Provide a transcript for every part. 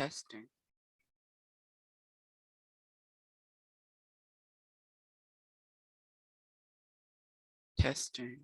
Testing, testing.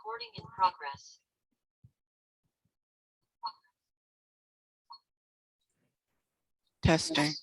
Recording in progress. Testing.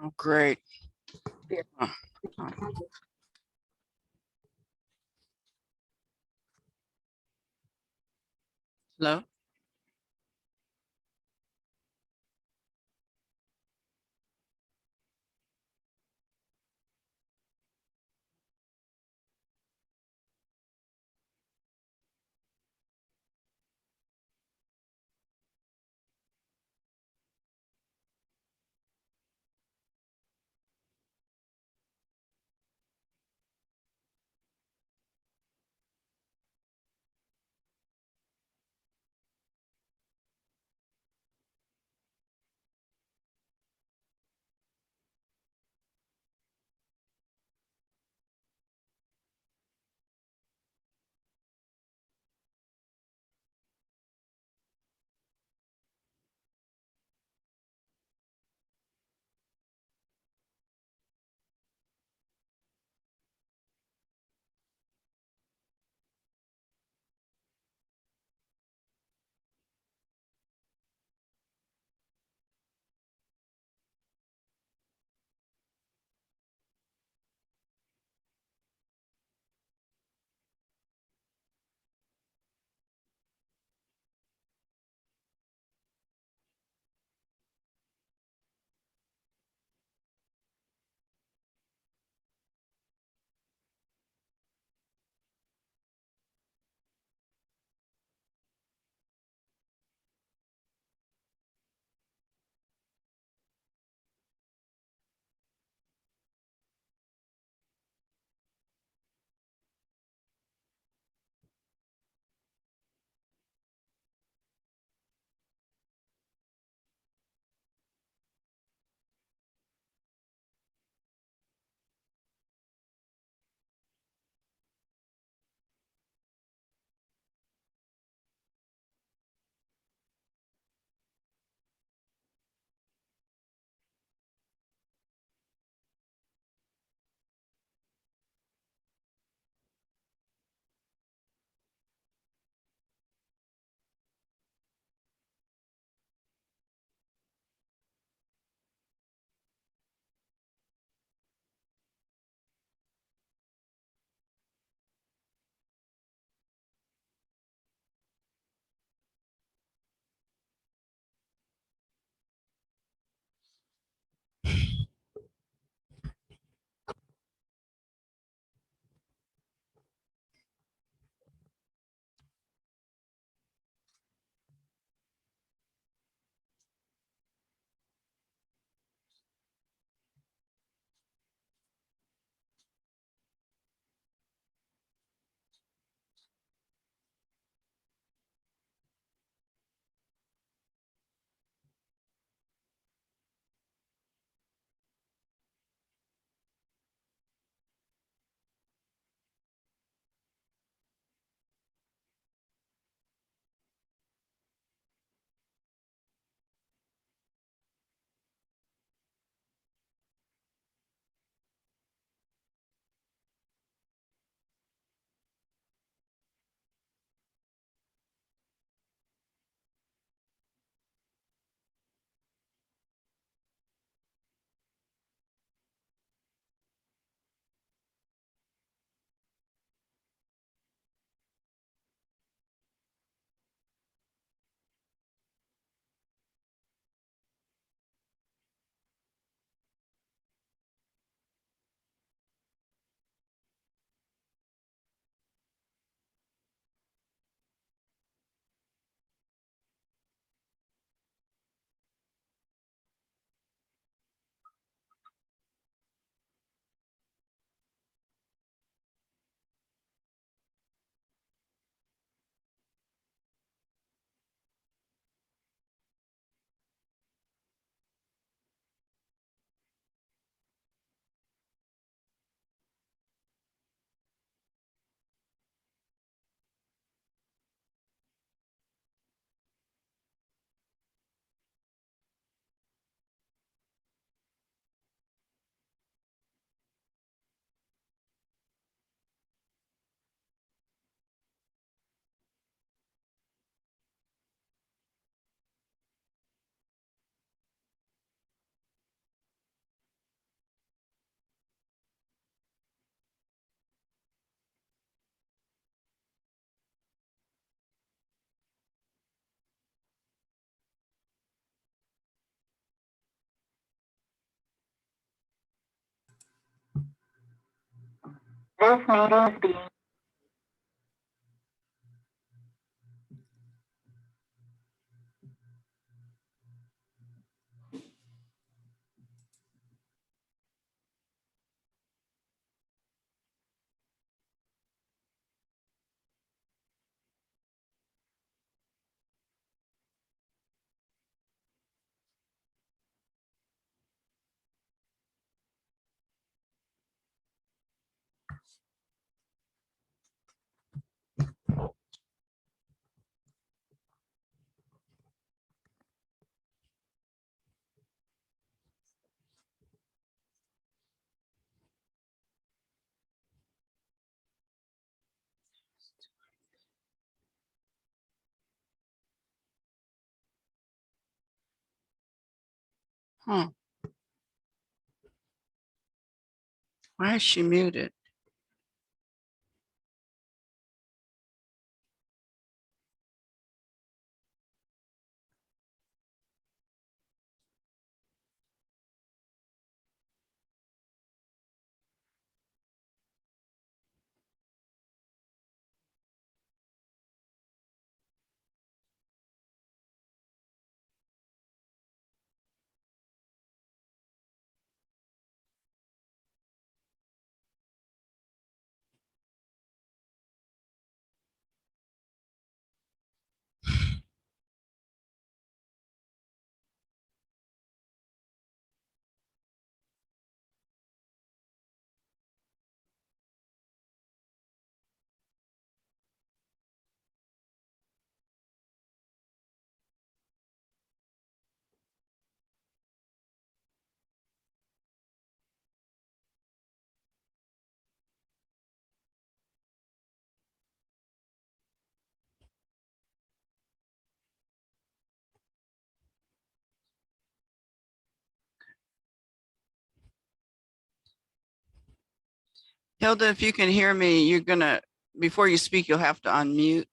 Oh, great. Oh, oh. Hello? Huh. Why is she muted? Hilda, if you can hear me, you're gonna, before you speak, you'll have to unmute.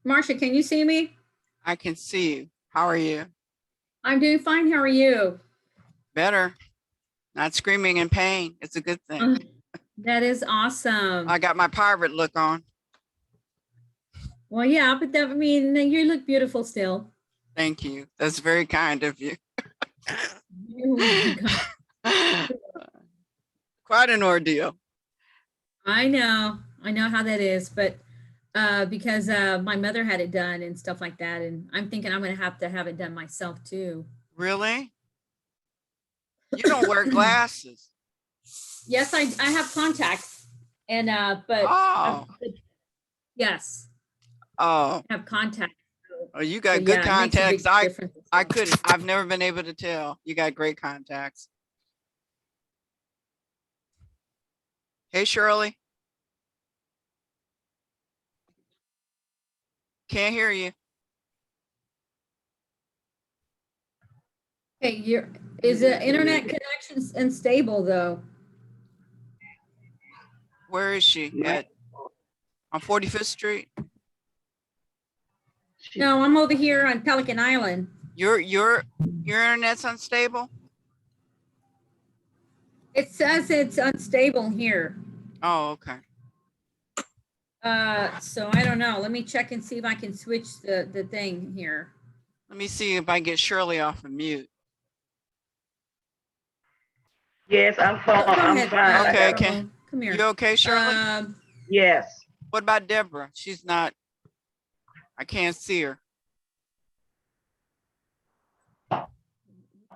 Marcia, can you see me? I can see you. How are you? I'm doing fine. How are you? Better. Not screaming in pain. It's a good thing. That is awesome. I got my pirate look on. Well, yeah, but that, I mean, you look beautiful still. Thank you. That's very kind of you. You're welcome. Quite an ordeal. I know how that is, but because my mother had it done and stuff like that, and I'm thinking I'm gonna have to have it done myself too. Really? You don't wear glasses. Yes, I have contacts, and but Oh. yes, Oh. I have contacts. Oh, you So, got good yeah, it makes a big contacts. difference. I've never been able to tell. You got great contacts. Hey, Shirley. Can't hear you. Hey, is the internet connection unstable though? Where is she? On 45th Street? No, I'm over here on Pelican Island. Your internet's unstable? It says it's unstable here. Oh, okay. So I don't know. Let me check and see if I can switch the thing here. Let me see if I get Shirley off of mute. Yes, I'm fine. Go I'm ahead, fine. Okay, Carol. Come here. You okay, Shirley? Yes. What about Deborah? She's not, I can't see her.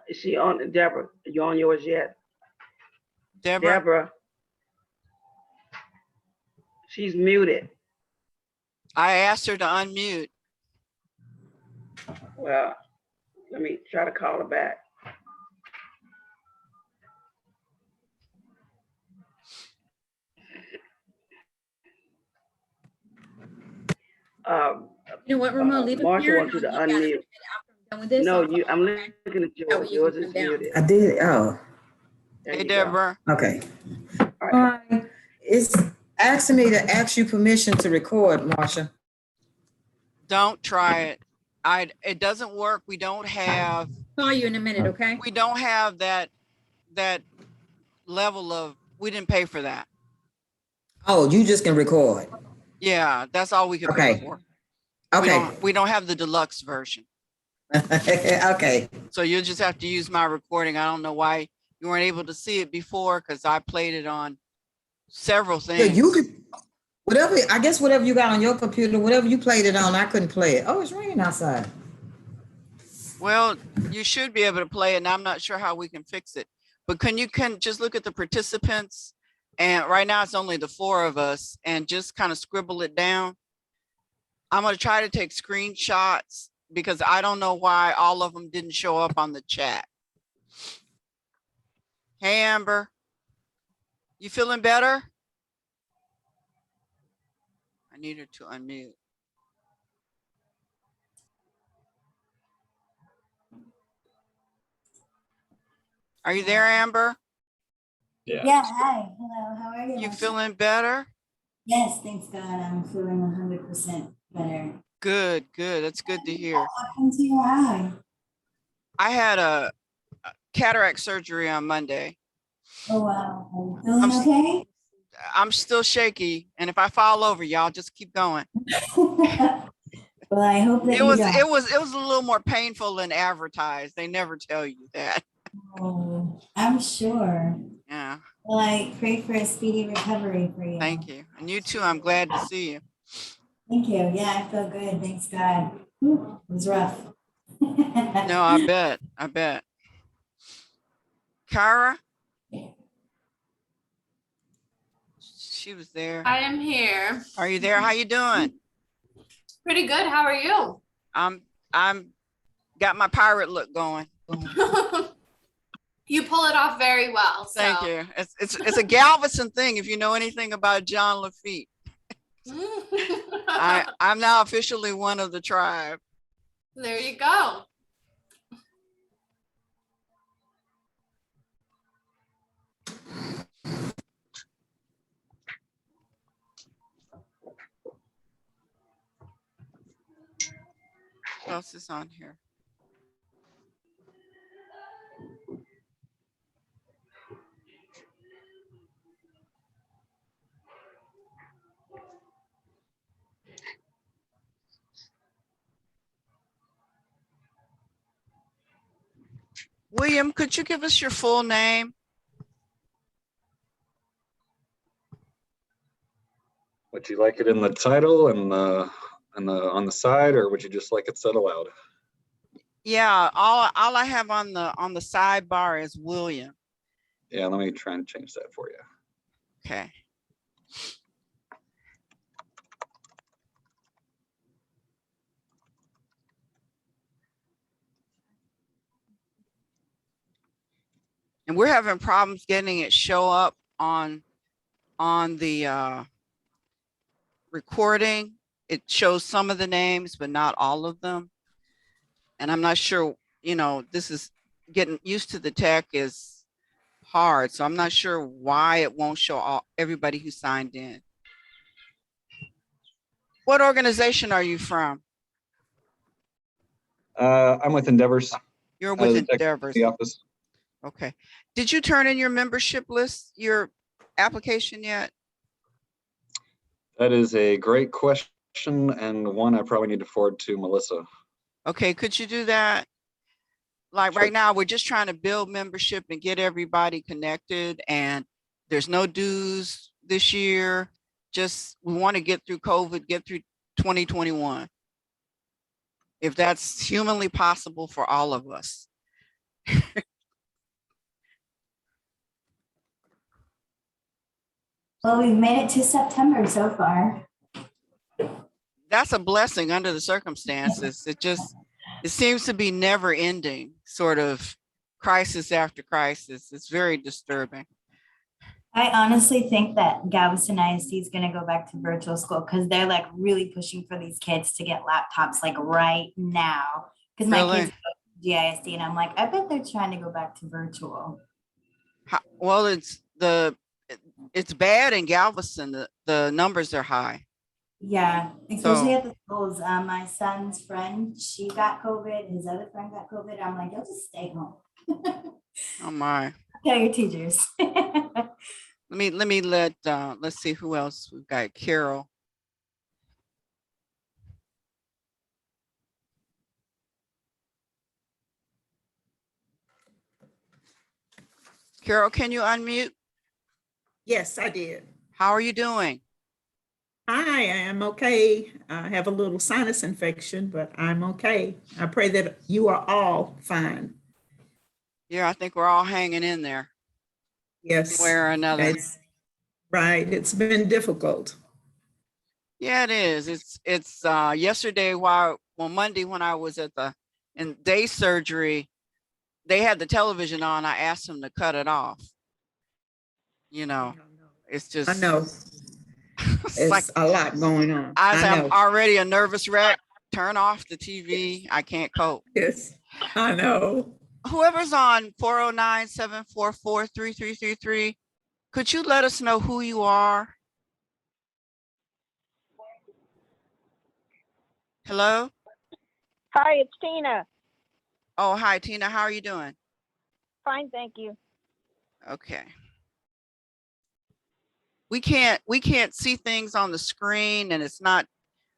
Is she on, Deborah? Are you on yours yet? Deborah? Deborah. She's muted. I asked her to unmute. Well, let me try to call her back. You know what, Ramon? Leave it Marsha here. wants you to and I'll look at it, unmute. and after I'm done with this, No, I'll you. call I'm you, okay? looking at That yours. way you Yours can is come down. muted. I did. Oh, There Hey, you go. Deborah. okay. All right. Hi. It's asking me to ask you permission to record, Marsha. Don't try it. It doesn't work. We don't have Call you in a minute, okay? that level of, we didn't pay for that. Oh, you just can record. Yeah, that's all we could pay Okay. for. Okay. We don't have the deluxe version. Okay. So you'll just have to use my recording. I don't know why you weren't able to see it before, because I played it on several Yeah, things. you could, whatever, I guess whatever you got on your computer, whatever you played it on, I couldn't play it. Oh, it's raining outside. Well, you should be able to play it, and I'm not sure how we can fix it. But can just look at the participants, and right now it's only the 4 of us, and just kind of scribble it down. I'm going to try to take screenshots because I don't know why all of them didn't show up on the chat. Hey, Amber, you feeling better? I need her to unmute. Are you there, Amber? Yeah. Hi. Hello. How are you? You Marsha? feeling better? Yes, thanks God. I'm feeling 100% better. Good, good. That's good to hear. What happened to your eye? I had a cataract surgery on Monday. Oh, wow. Are you feeling okay? I'm still shaky, and if I fall over, y'all just keep going. Well, I hope that It was don't. a little more painful than advertised. They never tell you that. Oh, I'm sure. Yeah. Well, I pray for a speedy recovery for you. Thank you. And you too. I'm glad to see you. Thank you. Yeah, I feel good. Thanks God. Whew, it was rough. No, I bet. I bet. Kara? She was there. I am here. Are you there? How you doing? Pretty good. How are you? I'm got my pirate look going. You pull it off very well. So. Thank you. It's a Galveston thing. If you know anything about John Lafitte, I'm now officially one of the tribe. There you go. Who else is on here? William, could you give us your full name? Would you like it in the title and on the side, or would you just like it said aloud? Yeah, all I have on the sidebar is William. Yeah, let me try and change that for you. Okay. And we're having problems getting it show up on the recording. It shows some of the names, but not all of them. And I'm not sure, this is getting used to the tech is hard. So I'm not sure why it won't show everybody who signed in. What organization are you from? I'm with Endeavors. You're with the tech Endeavors. The office. Okay. Did you turn in your membership list, your application yet? That is a great question, and one I probably need to forward to Melissa. Okay, could you do that? Like Sure. right now, we're just trying to build membership and get everybody connected, and there's no dues this year. Just, we want to get through COVID, get through 2021. If that's humanly possible for all of us. Well, we've made it to September so far. That's a blessing under the circumstances. It seems to be never ending, sort of crisis after crisis. It's very disturbing. I honestly think that Galveston ISD is going to go back to virtual school because they're like really pushing for these kids to get laptops like right now. Because my Really? kids go to GISD and I'm like, I bet they're trying to go back to virtual. Well, it's bad in Galveston. The numbers are high. Yeah, especially So- at the schools. My son's friend, she got COVID. His other friend got COVID. I'm like, you'll just stay home. Oh my. Tell your teachers. Let's see who else we've got. Carol. Carol, can you unmute? Yes, I did. How are you doing? Hi, I am okay. I have a little sinus infection, but I'm okay. I pray that you are all fine. Yeah, I think we're all hanging in there, Yes. one way or another. It's, right. It's been difficult. Yeah, it is. It's yesterday Monday when I was in day surgery, they had the television on. I asked them to cut it off. It's just I know. it's like It's a lot going on. I'm know. already a nervous wreck. Turn off the TV. I can't cope. Yes, I know. Whoever's on 409-744-3333, could you let us know who you are? Hello? Hi, it's Tina. Oh, hi, Tina. How are you doing? Fine, thank you. Okay. We can't see things on the screen, and it's not,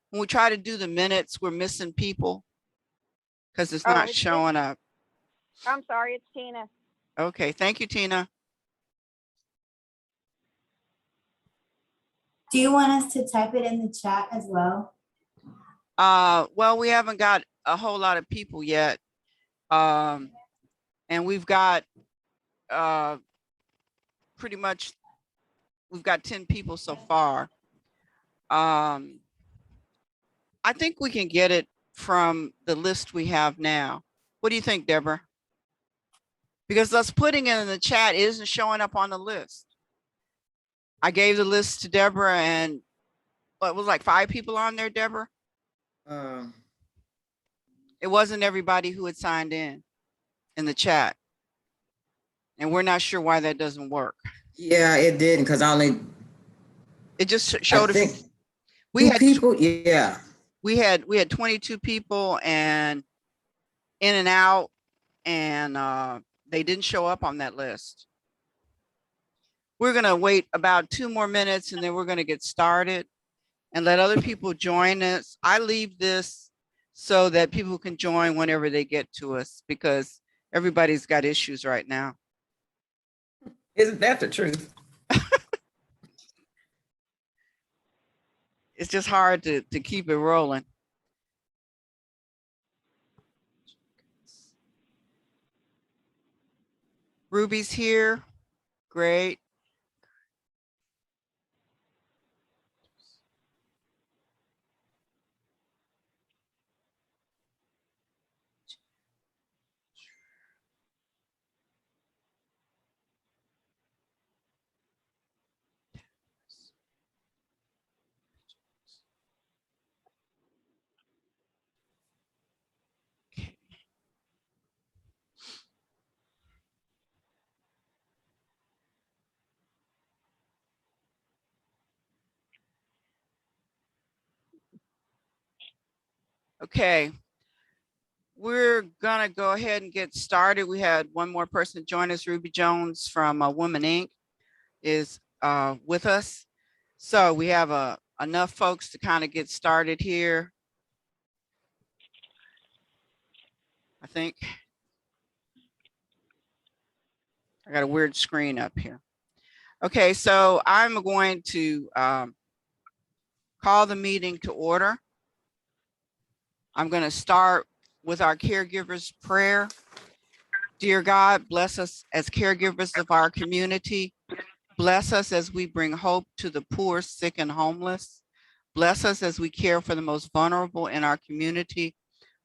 when we try to do the minutes, we're missing people because it's Oh, not it's- showing up. I'm sorry, it's Tina. Okay, thank you, Tina. Do you want us to type it in the chat as well? Well, we haven't got a whole lot of people yet. And we've got pretty much, we've got 10 people so far. I think we can get it from the list we have now. What do you think, Deborah? Because us putting it in the chat isn't showing up on the list. I gave the list to Deborah, and what was like 5 people on there, Deborah? It wasn't everybody who had signed in the chat. And we're not sure why that doesn't work. Yeah, it didn't, because It just I showed, think we two had, people, yeah. we had 22 people and in and out, and they didn't show up on that list. We're gonna wait about 2 more minutes and then we're gonna get started and let other people join us. I leave this so that people can join whenever they get to us because everybody's got issues right now. Isn't that the truth? It's just hard to keep it rolling. Ruby's here. Great. Okay, we're gonna go ahead and get started. We had one more person join us. Ruby Jones from Women Inc. is with us. So we have enough folks to kind of get started here. I think. I got a weird screen up here. Okay, so I'm going to call the meeting to order. I'm going to start with our caregivers prayer. Dear God, bless us as caregivers of our community. Bless us as we bring hope to the poor, sick, and homeless. Bless us as we care for the most vulnerable in our community.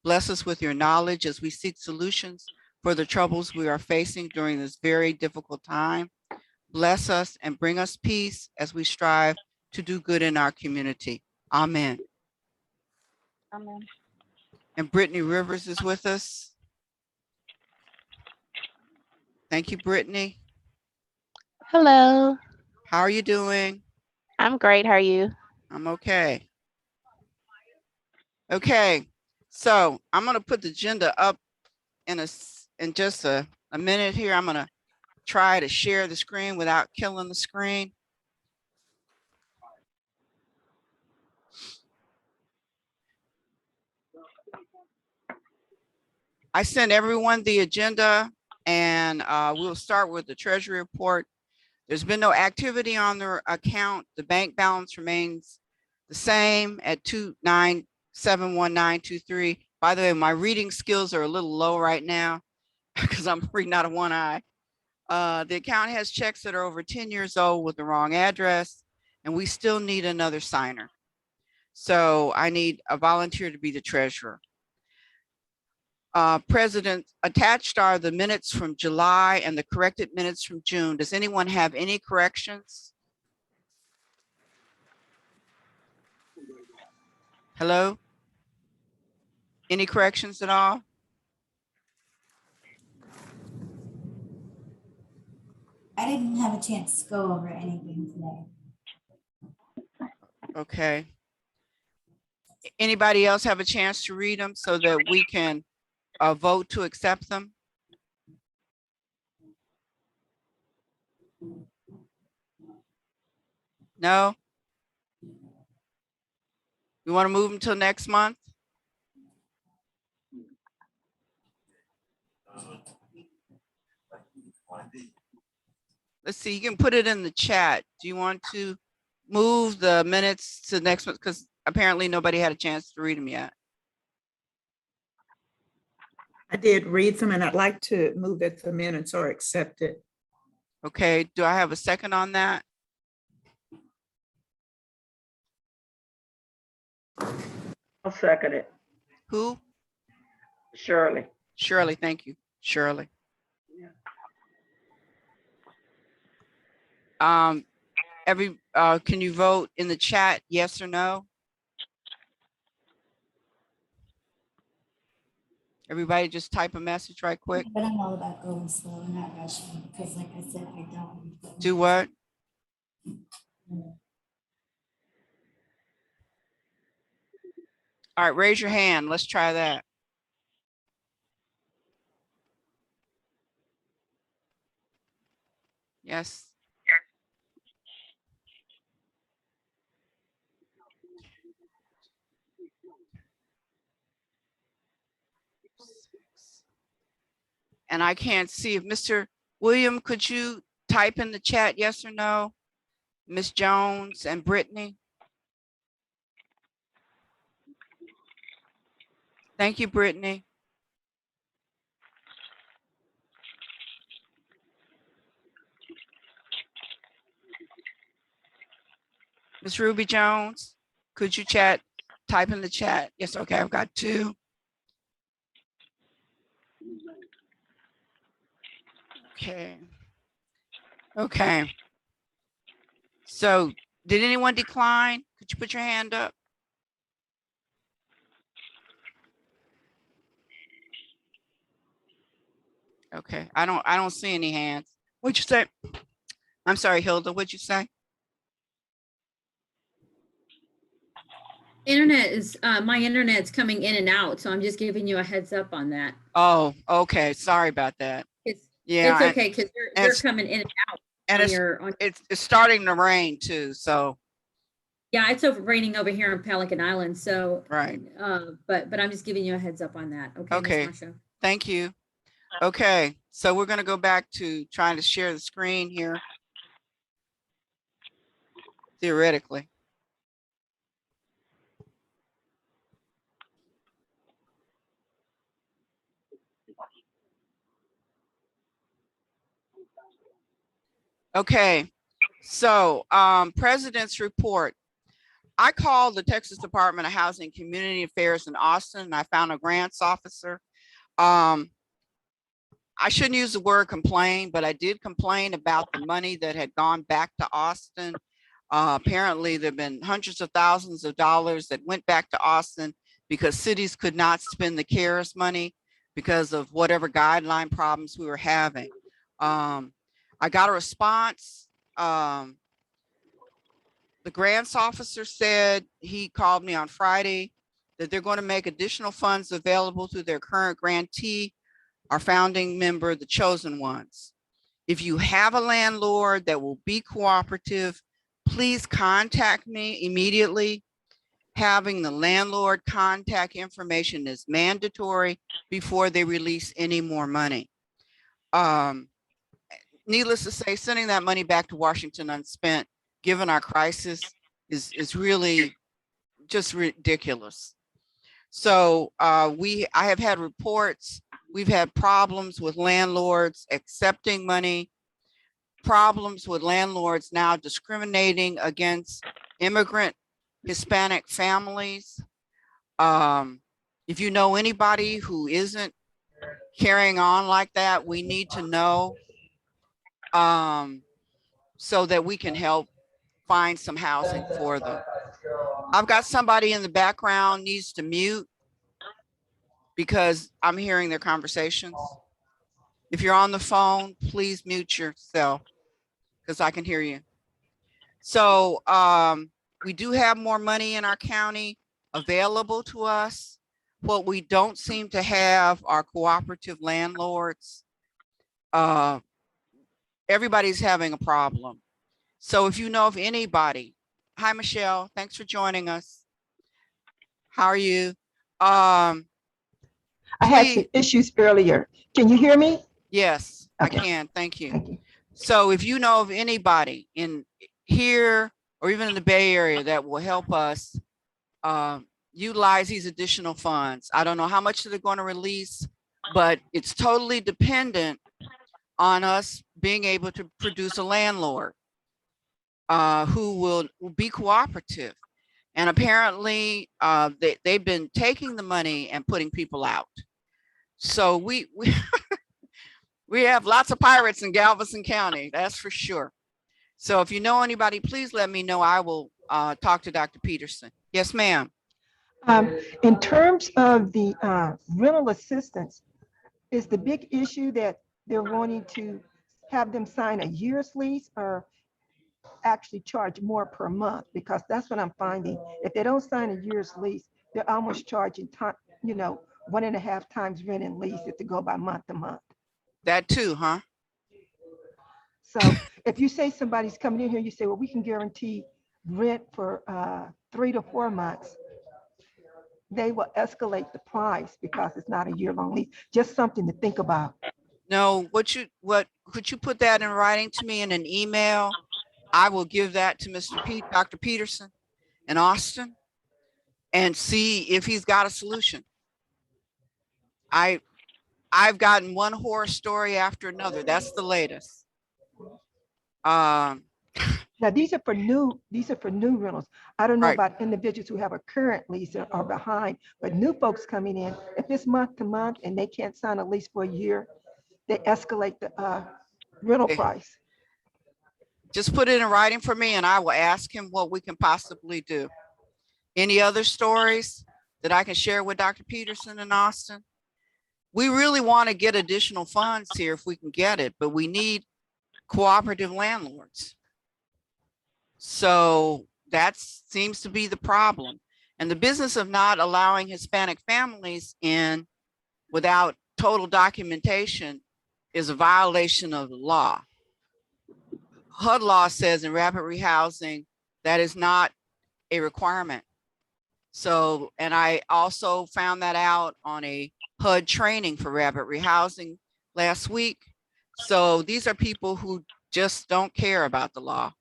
Bless us with your knowledge as we seek solutions for the troubles we are facing during this very difficult time. Bless us and bring us peace as we strive to do good in our community. Amen. Amen. And Brittany Rivers is with us. Thank you, Brittany. Hello, How are you doing? I'm great. How are you? I'm okay. Okay, so I'm gonna put the agenda up in just a minute here. I'm gonna try to share the screen without killing the screen. I sent everyone the agenda and we'll start with the treasury report. There's been no activity on their account. The bank balance remains the same at 2971923. By the way, my reading skills are a little low right now because I'm reading out of one eye. The account has checks that are over 10 years old with the wrong address, and we still need another signer. So I need a volunteer to be the treasurer. President, attached are the minutes from July and the corrected minutes from June. Does anyone have any corrections? Hello? Any corrections at all? I didn't have a chance to go over anything today. Okay. Anybody else have a chance to read them so that we can vote to accept them? No? You want to move them till next month? Let's see, you can put it in the chat. Do you want to move the minutes to next month? Because apparently nobody had a chance to read them yet. I did read them and I'd like to move that the minutes are accepted. Okay, do I have a second on that? I'll second it. Who? Shirley. Shirley, thank you, Shirley. Yeah. Can you vote in the chat, yes or no? Everybody just type a message right quick. But I'm all about going slow and not rushing because like I said, I don't. Do what? All right, raise your hand. Let's try that. Yes. And I can't see if Mr. William, could you type in the chat, yes or no? Miss Jones and Brittany? Thank you, Brittany. Miss Ruby Jones, could you type in the chat? Yes, okay, I've got 2. Okay. Okay. So did anyone decline? Could you put your hand up? Okay, I don't see any hands. What'd you say? I'm sorry, Hilda, what'd you say? Internet is, my internet's coming in and out, so I'm just giving you a heads up on that. Oh, okay, sorry about that. It's Yeah, okay, because they're it's- coming in and out and on your, it's starting to rain too, so, yeah, it's raining over here in Pelican Island, so. right. But I'm just giving you a heads up on that. Okay. Okay. Ms. Marsha? Thank you. Okay, so we're gonna go back to trying to share the screen here. Theoretically. Okay, so President's report. I called the Texas Department of Housing and Community Affairs in Austin, and I found a grants officer. I shouldn't use the word complain, but I did complain about the money that had gone back to Austin. Apparently, there have been hundreds of thousands of dollars that went back to Austin because cities could not spend the CARES money because of whatever guideline problems we were having. I got a response. The grants officer said, he called me on Friday, that they're going to make additional funds available to their current grantee, our founding member, the Chosen Ones. If you have a landlord that will be cooperative, please contact me immediately. Having the landlord contact information is mandatory before they release any more money. Needless to say, sending that money back to Washington unspent, given our crisis, is really just ridiculous. So I have had reports. We've had problems with landlords accepting money, problems with landlords now discriminating against immigrant Hispanic families. If you know anybody who isn't carrying on like that, we need to know so that we can help find some housing for them. I've got somebody in the background needs to mute because I'm hearing their conversations. If you're on the phone, please mute yourself because I can hear you. So we do have more money in our county available to us. What we don't seem to have are cooperative landlords. Everybody's having a problem. So if you know of anybody, hi, Michelle, thanks for joining us. How are you? I had some issues earlier. Can you hear me? Yes, Okay. I can. Thank you. Thank you. So if you know of anybody in here or even in the Bay Area that will help us utilize these additional funds, I don't know how much they're going to release, but it's totally dependent on us being able to produce a landlord who will be cooperative. And apparently they've been taking the money and putting people out. So we we have lots of pirates in Galveston County, that's for sure. So if you know anybody, please let me know. I will talk to Dr. Peterson. Yes, ma'am. In terms of the rental assistance, is the big issue that they're wanting to have them sign a year's lease or actually charge more per month? Because that's what I'm finding. If they don't sign a year's lease, they're almost charging time, 1.5 times rent and lease if they go by month to month. That too, huh? So if you say somebody's coming in here, you say, well, we can guarantee rent for 3 to 4 months, they will escalate the price because it's not a year-long lease. Just something to think about. No, could you put that in writing to me in an email? I will give that to Dr. Peterson in Austin and see if he's got a solution. I've gotten one horror story after another. That's the latest. Now these are for new rentals. I don't know Right. about individuals who have a current lease or are behind, but new folks coming in, if it's month to month and they can't sign a lease for a year, they escalate the rental Okay. price. Just put it in writing for me and I will ask him what we can possibly do. Any other stories that I can share with Dr. Peterson in Austin? We really want to get additional funds here if we can get it, but we need cooperative landlords. So that seems to be the problem. And the business of not allowing Hispanic families in without total documentation is a violation of the law. HUD law says in rapid rehousing, that is not a requirement. So, and I also found that out on a HUD training for rapid rehousing last week. So these are people who just don't care about the law.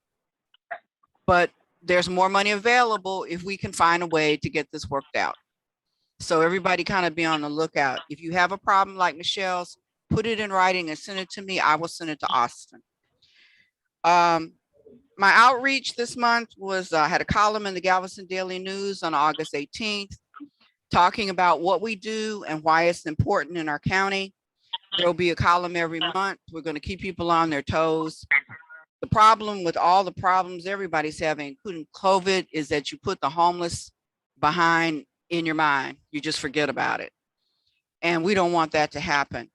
But there's more money available if we can find a way to get this worked out. So everybody kind of be on the lookout. If you have a problem like Michelle's, put it in writing and send it to me. I will send it to Austin. My outreach this month was, I had a column in the Galveston Daily News on August 18th, talking about what we do and why it's important in our county. There'll be a column every month. We're going to keep people on their toes. The problem with all the problems everybody's having, including COVID, is that you put the homeless behind in your mind. You just forget about it. And we don't want that to happen.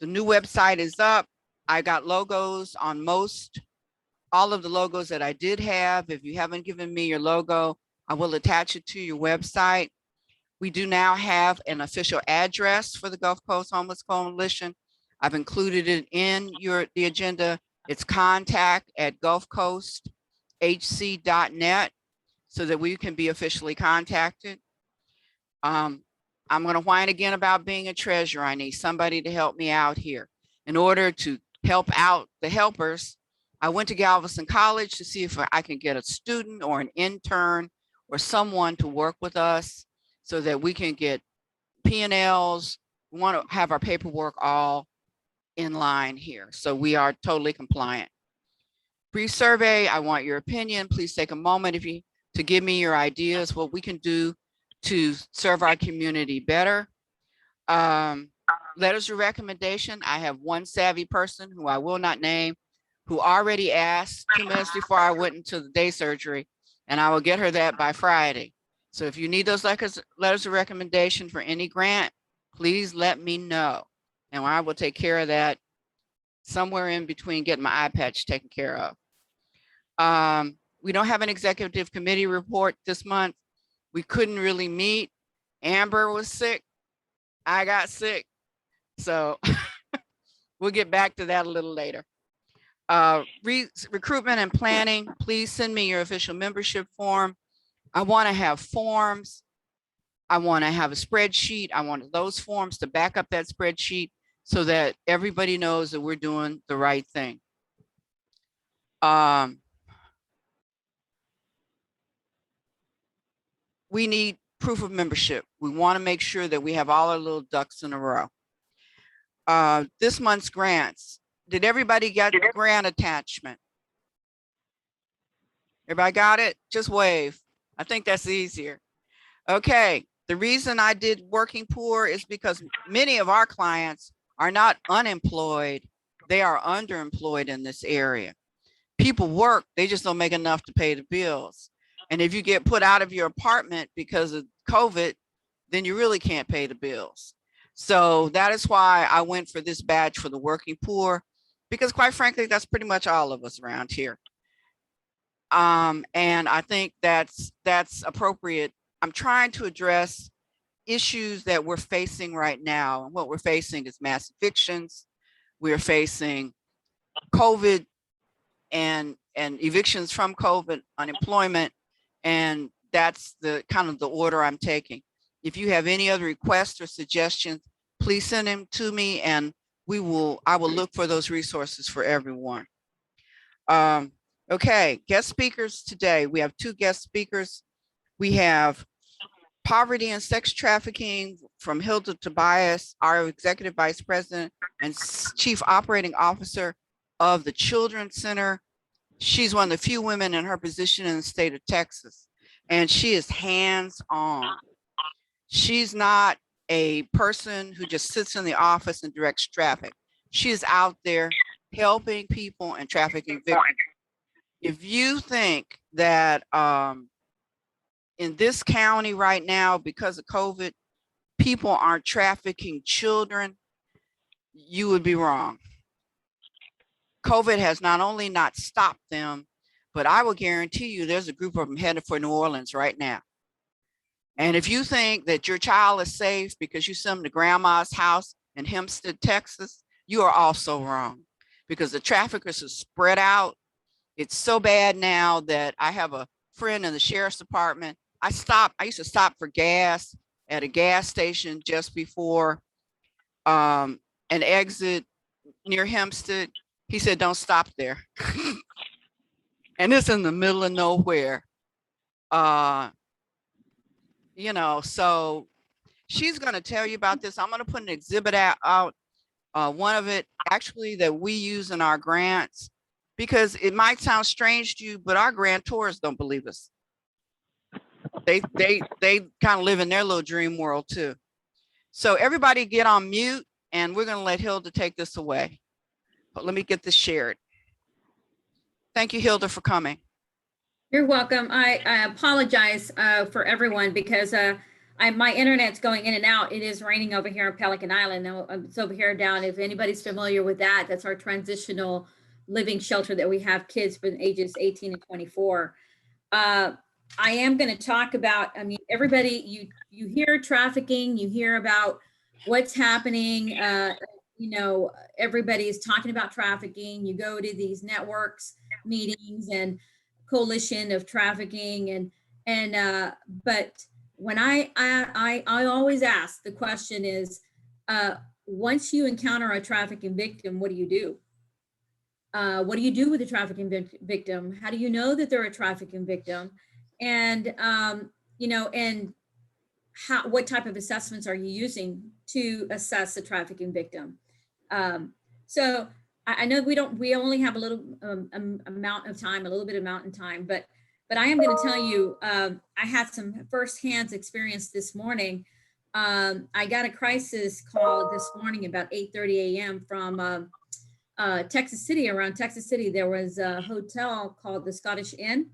The new website is up. I got logos on all of the logos that I did have. If you haven't given me your logo, I will attach it to your website. We do now have an official address for the Gulf Coast Homeless Coalition. I've included it in the agenda. It's contact@gulfcoasthc.net so that we can be officially contacted. I'm going to whine again about being a treasurer. I need somebody to help me out here. In order to help out the helpers, I went to Galveston College to see if I can get a student or an intern or someone to work with us so that we can get P&Ls. We want to have our paperwork all in line here. So we are totally compliant. Brief survey, I want your opinion. Please take a moment to give me your ideas, what we can do to serve our community better. Letters of recommendation. I have one savvy person who I will not name, who already asked 2 minutes before I went into the day surgery, and I will get her that by Friday. So if you need those letters of recommendation for any grant, please let me know. And I will take care of that somewhere in between getting my eye patch taken care of. We don't have an executive committee report this month. We couldn't really meet. Amber was sick. I got sick. So we'll get back to that a little later. Recruitment and planning, please send me your official membership form. I want to have forms. I want to have a spreadsheet. I want those forms to back up that spreadsheet so that everybody knows that we're doing the right thing. We need proof of membership. We want to make sure that we have all our little ducks in a row. This month's grants. Did everybody get the grant attachment? Everybody got it? Just wave. I think that's easier. Okay. The reason I did working poor is because many of our clients are not unemployed. They are underemployed in this area. People work, they just don't make enough to pay the bills. And if you get put out of your apartment because of COVID, then you really can't pay the bills. So that is why I went for this badge for the working poor, because quite frankly, that's pretty much all of us around here. And I think that's appropriate I'm trying to address issues that we're facing right now. And what we're facing is mass evictions. We're facing COVID and evictions from COVID, unemployment, and that's the kind of the order I'm taking. If you have any other requests or suggestions, please send them to me, and I will look for those resources for everyone. Okay, guest speakers today. We have 2 guest speakers. We have poverty and sex trafficking from Hilda Tobias, our Executive Vice President and Chief Operating Officer of the Children's Center. She's one of the few women in her position in the state of Texas, and she is hands-on. She's not a person who just sits in the office and directs traffic. She is out there helping people and trafficking victims. If you think that in this county right now, because of COVID, people aren't trafficking children, you would be wrong. COVID has not only not stopped them, but I will guarantee you there's a group of them headed for New Orleans right now. And if you think that your child is safe because you send them to grandma's house in Hempstead, Texas, you are also wrong, because the traffickers are spread out. It's so bad now that I have a friend in the sheriff's department. I used to stop for gas at a gas station just before an exit near Hempstead. He said, don't stop there. And it's in the middle of nowhere. You know, so she's going to tell you about this. I'm going to put an exhibit out, one of it actually that we use in our grants, because it might sound strange to you, but our grantors don't believe us. They kind of live in their little dream world too. So everybody get on mute, and we're going to let Hilda take this away. But let me get this shared. Thank you, Hilda, for coming. You're welcome. I apologize for everyone because my internet's going in and out. It is raining over here on Pelican Island. Now it's over here down. If anybody's familiar with that, that's our transitional living shelter that we have kids from ages 18 and 24. I am going to talk about, I mean, everybody, you hear trafficking, you hear about what's happening. You know, everybody's talking about trafficking. You go to these networks meetings and coalition of trafficking but when I always ask, the question is, once you encounter a trafficking victim, what do you do? What do you do with a trafficking victim? How do you know that they're a trafficking victim? And you know, and what type of assessments are you using to assess a trafficking victim? So I know we only have a little amount of time, a little bit amount of time, but I am going to tell you, I had some firsthand experience this morning. I got a crisis call this morning about 8:30 a.m. from Texas City. Around Texas City, there was a hotel called the Scottish Inn.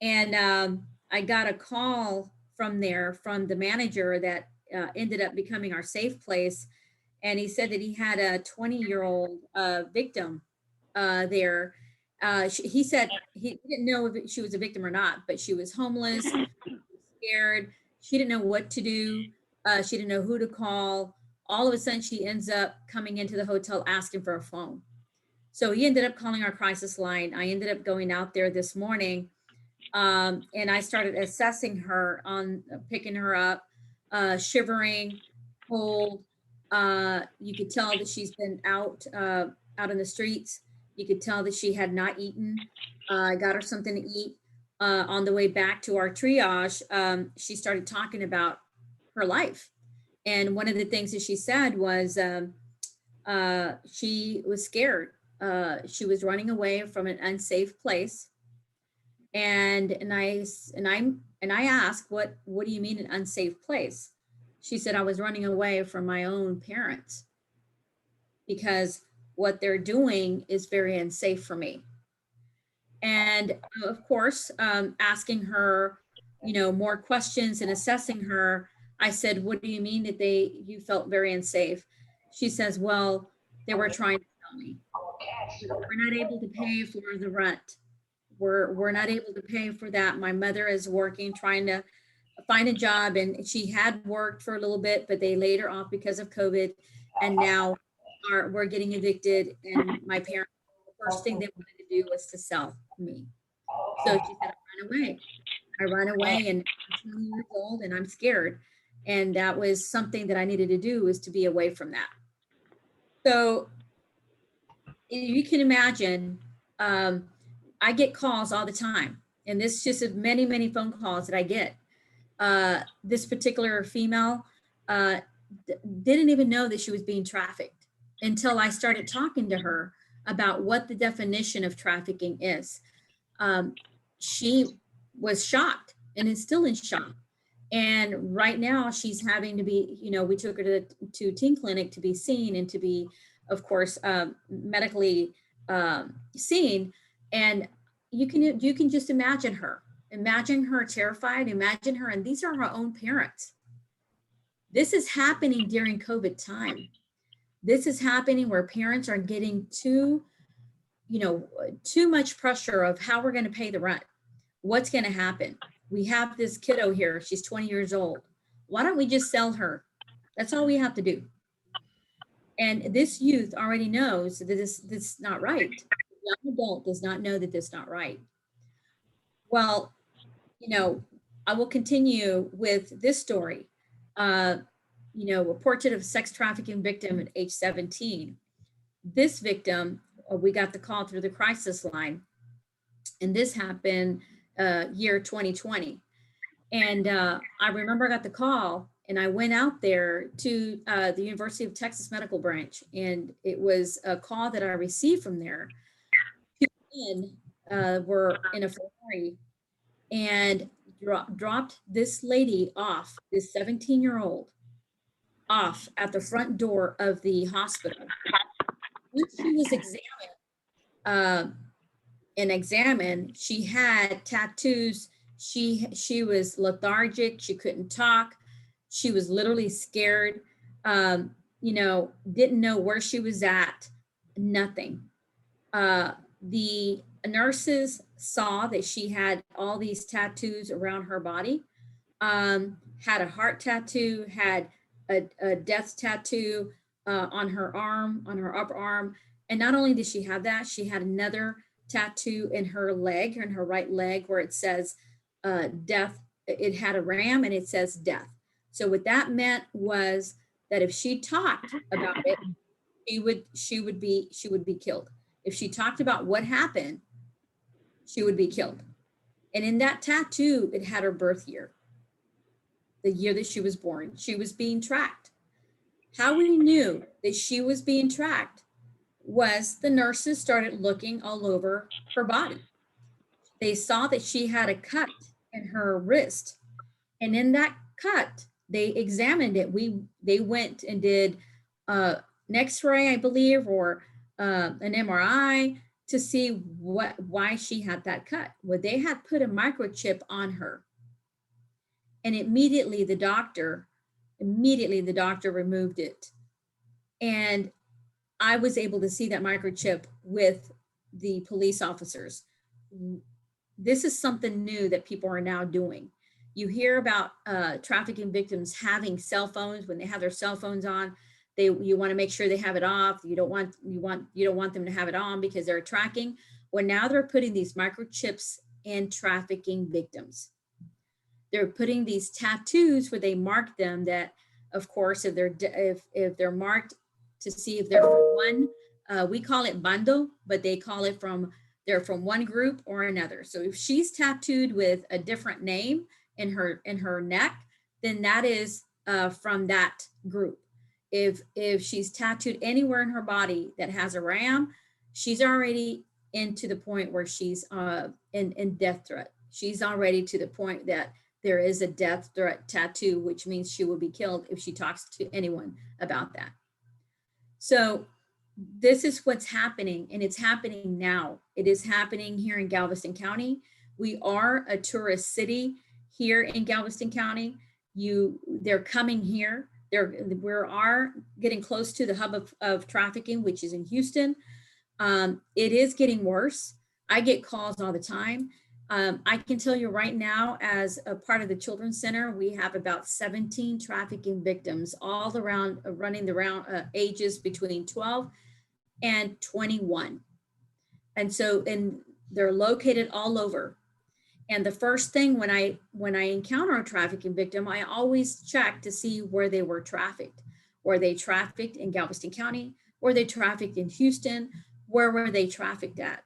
And I got a call from the manager that ended up becoming our safe place. And he said that he had a 20-year-old victim there. He said he didn't know if she was a victim or not, but she was homeless, scared. She didn't know what to do. She didn't know who to call. All of a sudden, she ends up coming into the hotel asking for a phone. So he ended up calling our crisis line. I ended up going out there this morning, and I started assessing her on picking her up, shivering, cold. You could tell that she's been out in the streets. You could tell that she had not eaten. I got her something to eat. On the way back to our triage, she started talking about her life. And one of the things that she said was she was scared. She was running away from an unsafe place. And I asked, what do you mean an unsafe place? She said, I was running away from my own parents because what they're doing is very unsafe for me. And of course, asking her, you know, more questions and assessing her, I said, what do you mean that you felt very unsafe? She says, well, they were trying to tell me we're not able to pay for the rent. We're not able to pay for that. My mother is working, trying to find a job, and she had worked for a little bit, but they laid her off because of COVID. And now we're getting evicted, and my parents, the first thing they wanted to do was to sell me. So she said, I run away and I'm 20 years old and I'm scared. And that was something that I needed to do, was to be away from that. So you can imagine, I get calls all the time, and this is just many, many phone calls that I get. This particular female didn't even know that she was being trafficked until I started talking to her about what the definition of trafficking is. She was shocked and is still in shock. And right now she's having to be, we took her to teen clinic to be seen and to be, of course, medically seen. And you can just imagine her terrified, imagine her, and these are her own parents. This is happening during COVID time. This is happening where parents are getting too much pressure of how we're going to pay the rent. What's going to happen? We have this kiddo here. She's 20 years old. Why don't we just sell her? That's all we have to do. And this youth already knows that this is not right. The young adult does not know that this is not right. Well, I will continue with this story. A portrait of a sex trafficking victim at age 17. This victim, we got the call through the crisis line, and this happened year 2020. And I remember I got the call, and I went out there to the University of Texas Medical Branch, and it was a call that I received from there. Two men were in a Ferrari and dropped this lady off, this 17-year-old, off at the front door of the hospital. When she was examined, she had tattoos. She was lethargic. She couldn't talk. She was literally scared. Didn't know where she was at. Nothing. The nurses saw that she had all these tattoos around her body. Had a heart tattoo. Had a death tattoo on her arm, on her upper arm. And not only did she have that, she had another tattoo in her leg, in her right leg, where it says death. It had a ram and it says death. So what that meant was that if she talked about it, she would be killed. If she talked about what happened, she would be killed. And in that tattoo, it had her birth year, the year that she was born. She was being tracked. How we knew that she was being tracked was the nurses started looking all over her body. They saw that she had a cut in her wrist. And in that cut, they examined it. They went and did an X-ray, I believe, or an MRI to see why she had that cut. Well, they had put a microchip on her. And immediately the doctor removed it. And I was able to see that microchip with the police officers. This is something new that people are now doing. You hear about trafficking victims having cell phones. When they have their cell phones on, you want to make sure they have it off. You don't want them to have it on because they're tracking. Well, now they're putting these microchips in trafficking victims. They're putting these tattoos where they mark them that, of course, if they're marked to see if they're from one, we call it bando, but they call it they're from one group or another. So if she's tattooed with a different name in her neck, then that is from that group. If she's tattooed anywhere in her body that has a ram, she's already into the point where she's in death threat. She's already to the point that there is a death threat tattoo, which means she will be killed if she talks to anyone about that. So this is what's happening, and it's happening now. It is happening here in Galveston County. We are a tourist city here in Galveston County. They're coming here. We are getting close to the hub of trafficking, which is in Houston. It is getting worse. I get calls all the time. I can tell you right now, as a part of the Children's Center, we have about 17 trafficking victims all around, running around ages between 12 and 21. And so, and they're located all over. And the first thing when I encounter a trafficking victim, I always check to see where they were trafficked. Were they trafficked in Galveston County? Were they trafficked in Houston? Where were they trafficked at?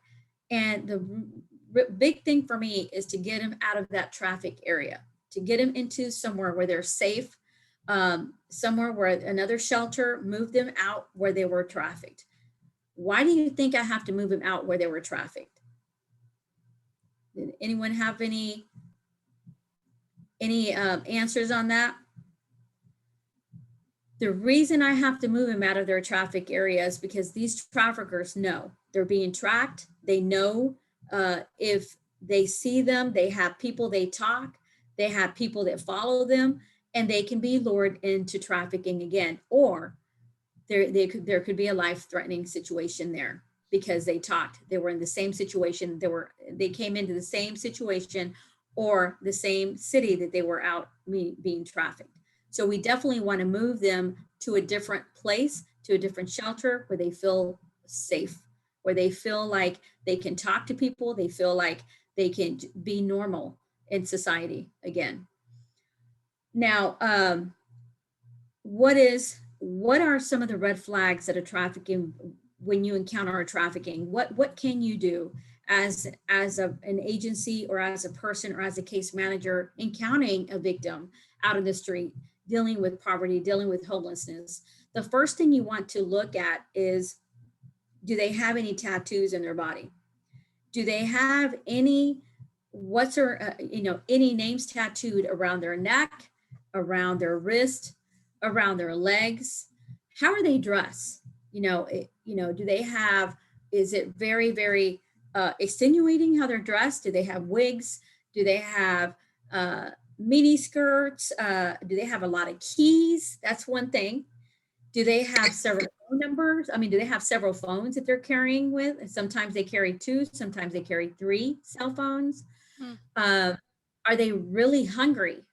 And the big thing for me is to get them out of that traffic area, to get them into somewhere where they're safe, somewhere where another shelter, move them out where they were trafficked. Why do you think I have to move them out where they were trafficked? Did anyone have any answers on that? The reason I have to move them out of their traffic area is because these traffickers know they're being tracked. They know if they see them, they have people they talk, they have people that follow them, and they can be lured into trafficking again. Or there could be a life-threatening situation there because they talked, they were in the same situation, they came into the same situation or the same city that they were out being trafficked. So we definitely want to move them to a different place, to a different shelter where they feel safe, where they feel like they can talk to people, they feel like they can be normal in society again. Now, what are some of the red flags that are trafficking when you encounter a trafficking? What can you do as an agency or as a person or as a case manager encountering a victim out in the street, dealing with poverty, dealing with homelessness? The first thing you want to look at is, do they have any tattoos in their body? Do they have any names tattooed around their neck, around their wrist, around their legs? How are they dressed? Do they have, is it very, very extenuating how they're dressed? Do they have wigs? Do they have mini skirts? Do they have a lot of keys? That's one thing. Do they have several phone numbers? I mean, do they have several phones that they're carrying with? And sometimes they carry 2, sometimes they carry 3 cell phones. Are they really hungry?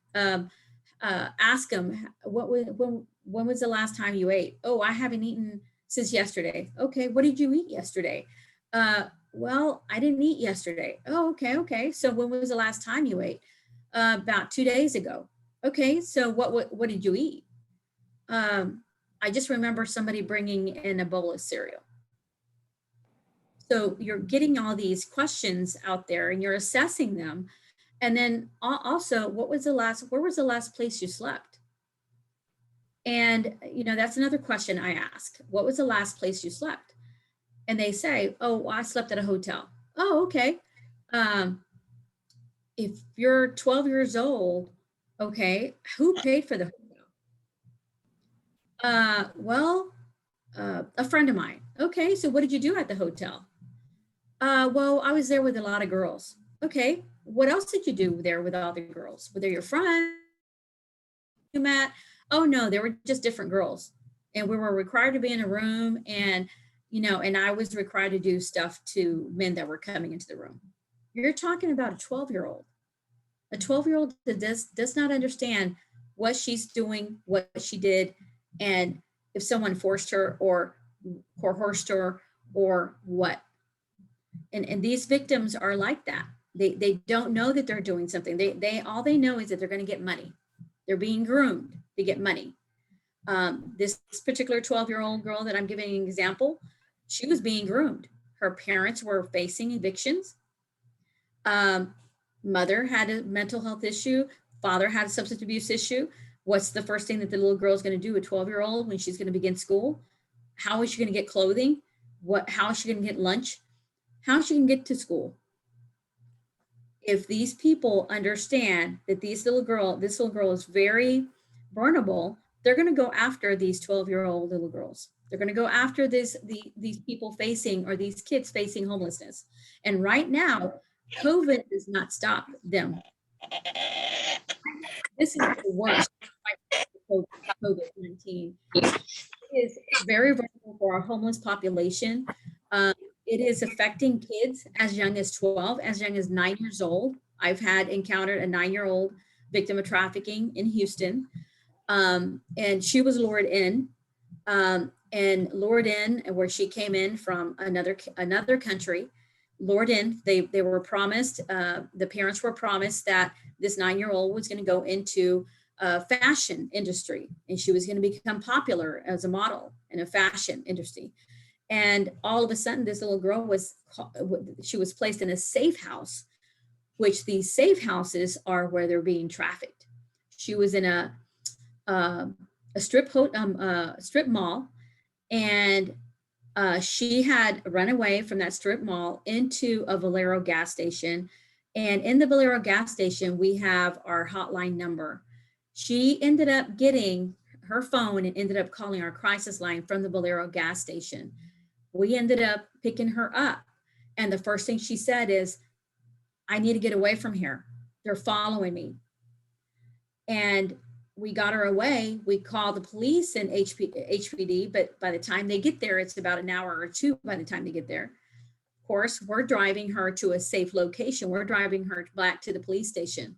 Ask them, when was the last time you ate? Oh, I haven't eaten since yesterday. Okay, what did you eat yesterday? Well, I didn't eat yesterday. Oh, okay. So when was the last time you ate? About 2 days ago. Okay, so what did you eat? I just remember somebody bringing in a bowl of cereal. So you're getting all these questions out there and you're assessing them. And then also, where was the last place you slept? And, that's another question I ask. What was the last place you slept? And they say, oh, well, I slept at a hotel. Oh, okay. If you're 12 years old, okay, who paid for the hotel? Well, a friend of mine. Okay, so what did you do at the hotel? Well, I was there with a lot of girls. Okay, what else did you do there with all the girls? Were they your friends you met? Oh no, they were just different girls. And we were required to be in a room, and and I was required to do stuff to men that were coming into the room. You're talking about a 12-year-old. A 12-year-old that does not understand what she's doing, what she did, and if someone forced her or coerced her or what. And these victims are like that. They don't know that they're doing something. They all they know is that they're going to get money. They're being groomed to get money. This particular 12-year-old girl that I'm giving an example, she was being groomed. Her parents were facing evictions. Mother had a mental health issue. Father had a substance abuse issue. What's the first thing that the little girl is going to do, a 12-year-old, when she's going to begin school? How is she going to get clothing? How is she going to get lunch? How is she going to get to school? If these people understand that this little girl is very vulnerable, they're going to go after these 12-year-old little girls. They're going to go after these people facing, or these kids facing homelessness. And right now, COVID does not stop them. This is the worst. COVID-19 is very vulnerable for our homeless population. It is affecting kids as young as 12, as young as 9 years old. I've encountered a 9-year-old victim of trafficking in Houston. And she was lured in, where she came in from another country, lured in. They were promised, the parents were promised that this 9-year-old was going to go into fashion industry, and she was going to become popular as a model in a fashion industry. And all of a sudden, this little girl was placed in a safe house, which these safe houses are where they're being trafficked. She was in a strip mall, and she had run away from that strip mall into a Valero gas station. And in the Valero gas station, we have our hotline number. She ended up getting her phone and ended up calling our crisis line from the Valero gas station. We ended up picking her up. And the first thing she said is, I need to get away from here. They're following me. And we got her away. We called the police and HPD, but by the time they get there, it's about an hour or two by the time they get there. Of course, we're driving her to a safe location. We're driving her back to the police station.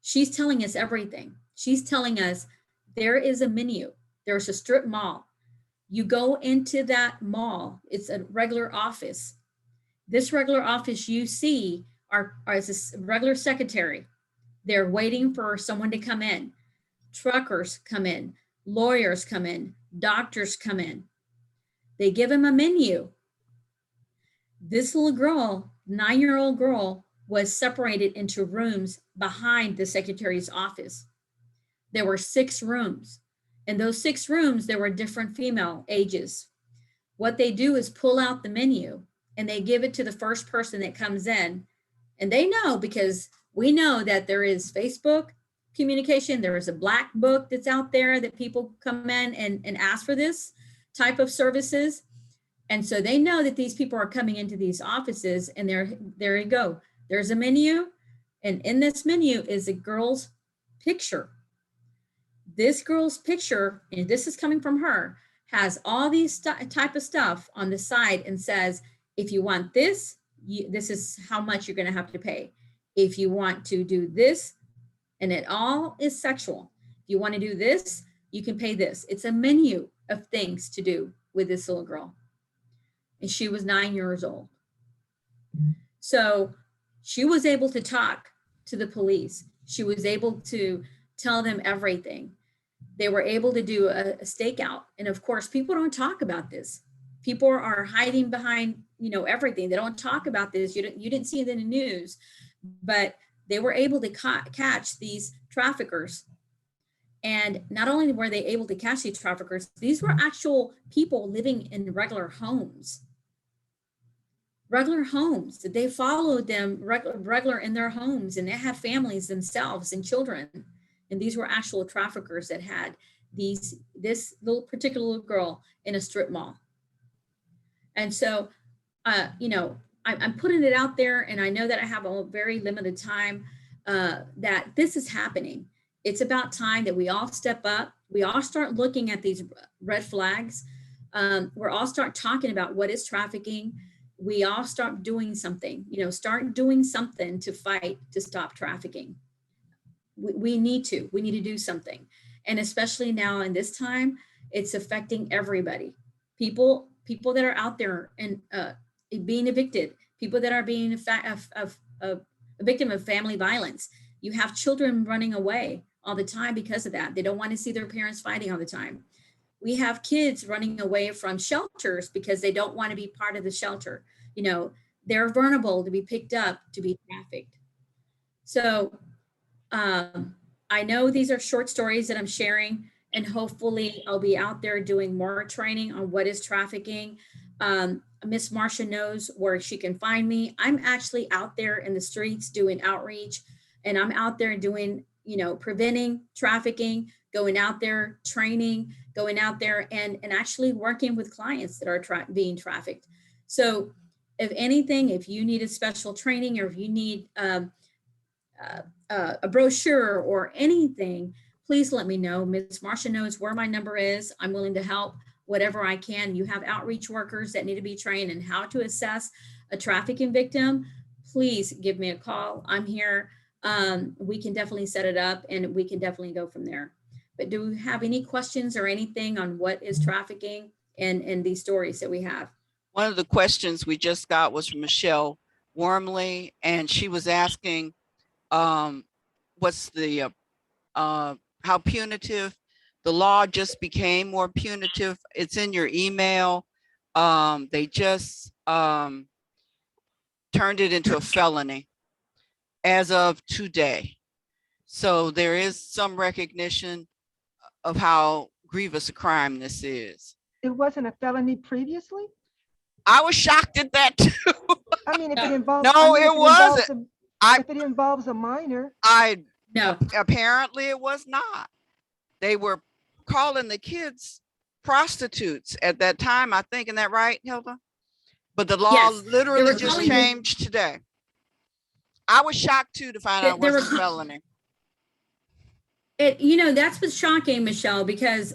She's telling us everything. She's telling us there is a menu. There's a strip mall. You go into that mall. It's a regular office. This regular office you see is a regular secretary. They're waiting for someone to come in. Truckers come in, lawyers come in, doctors come in. They give him a menu. This little girl, 9-year-old girl, was separated into rooms behind the secretary's office. There were 6 rooms. In those 6 rooms, there were different female ages. What they do is pull out the menu and they give it to the first person that comes in. And they know, because we know that there is Facebook communication. There is a black book that's out there that people come in and ask for this type of services. And so they know that these people are coming into these offices, and there you go. There's a menu. And in this menu is a girl's picture. This girl's picture, and this is coming from her, has all these type of stuff on the side and says, if you want this, this is how much you're going to have to pay. If you want to do this, and it all is sexual. If you want to do this, you can pay this. It's a menu of things to do with this little girl. And she was 9 years old. So she was able to talk to the police. She was able to tell them everything. They were able to do a stakeout. And of course, people don't talk about this. People are hiding behind, everything. They don't talk about this. You didn't see it in the news, but they were able to catch these traffickers. And not only were they able to catch these traffickers, these were actual people living in regular homes. They followed them regular in their homes, and they have families themselves and children. And these were actual traffickers that had this particular little girl in a strip mall. And so, I'm putting it out there, and I know that I have a very limited time, that this is happening. It's about time that we all step up. We all start looking at these red flags. We're all start talking about what is trafficking. We all start doing something, start doing something to fight to stop trafficking. We need to do something. And especially now in this time, it's affecting everybody. People that are out there and being evicted, people that are being a victim of family violence. You have children running away all the time because of that. They don't want to see their parents fighting all the time. We have kids running away from shelters because they don't want to be part of the shelter. They're vulnerable to be picked up, to be trafficked. So I know these are short stories that I'm sharing, and hopefully I'll be out there doing more training on what is trafficking. Miss Marcia knows where she can find me. I'm actually out there in the streets doing outreach, and I'm out there doing, preventing trafficking, going out there training, going out there and actually working with clients that are being trafficked. So if anything, if you need a special training, or if you need a brochure or anything, please let me know. Miss Marcia knows where my number is. I'm willing to help. whatever I can. You have outreach workers that need to be trained in how to assess a trafficking victim. Please give me a call. I'm here. We can definitely set it up and we can definitely go from there. But do we have any questions or anything on what is trafficking and these stories that we have? One of the questions we just got was from Michelle Wormley, and she was asking, what's the, how punitive? The law just became more punitive. It's in your email. They just turned it into a felony as of today. So there is some recognition of how grievous a crime this is. It wasn't a felony previously? I was shocked at that too. I mean, if it involves. No, I mean, it if involves wasn't. If it involves a minor, No. Apparently it was not. They were calling the kids prostitutes at that time, I think. Isn't that right, Hilda? But the law Yes, they literally were just calling them- changed today. I was shocked too to find out it They were was a ca- felony. That's what's shocking, Michelle, because,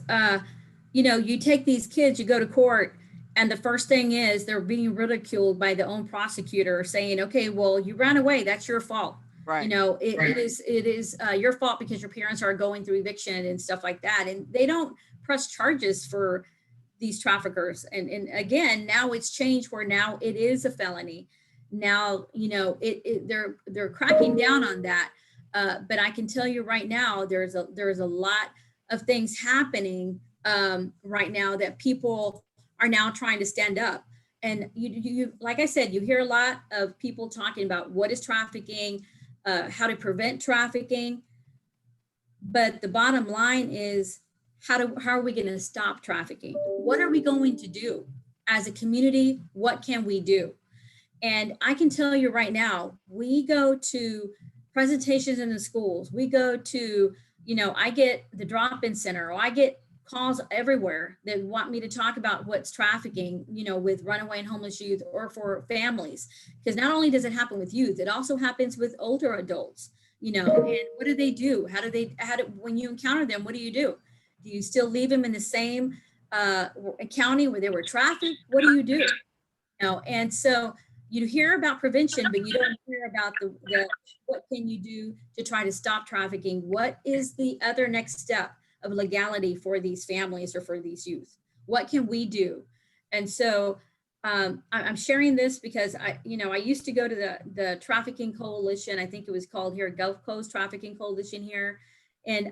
you take these kids, you go to court, and the first thing is they're being ridiculed by the own prosecutor saying, okay, well, you ran away. That's your fault. Right. It is your fault because your parents are going through eviction and stuff like that. And they don't press charges for these traffickers. And again, now it's changed where now it is a felony. Now, they're cracking down on that. But I can tell you right now, there's a lot of things happening right now that people are now trying to stand up. And you like I said, you hear a lot of people talking about what is trafficking, how to prevent trafficking. But the bottom line is, how are we going to stop trafficking? What are we going to do as a community? What can we do? And I can tell you right now, we go to presentations in the schools. We go to, I get the drop-in center, or I get calls everywhere that want me to talk about what's trafficking, with runaway and homeless youth or for families. Because not only does it happen with youth, it also happens with older adults, and what do they do? When you encounter them, what do you do? Do you still leave them in the same county where they were trafficked? What do you do? And so you hear about prevention, but you don't hear about the what can you do to try to stop trafficking? What is the other next step of legality for these families or for these youth? What can we do? And so I'm sharing this because I used to go to the Trafficking Coalition. I think it was called here, Gulf Coast Trafficking Coalition here in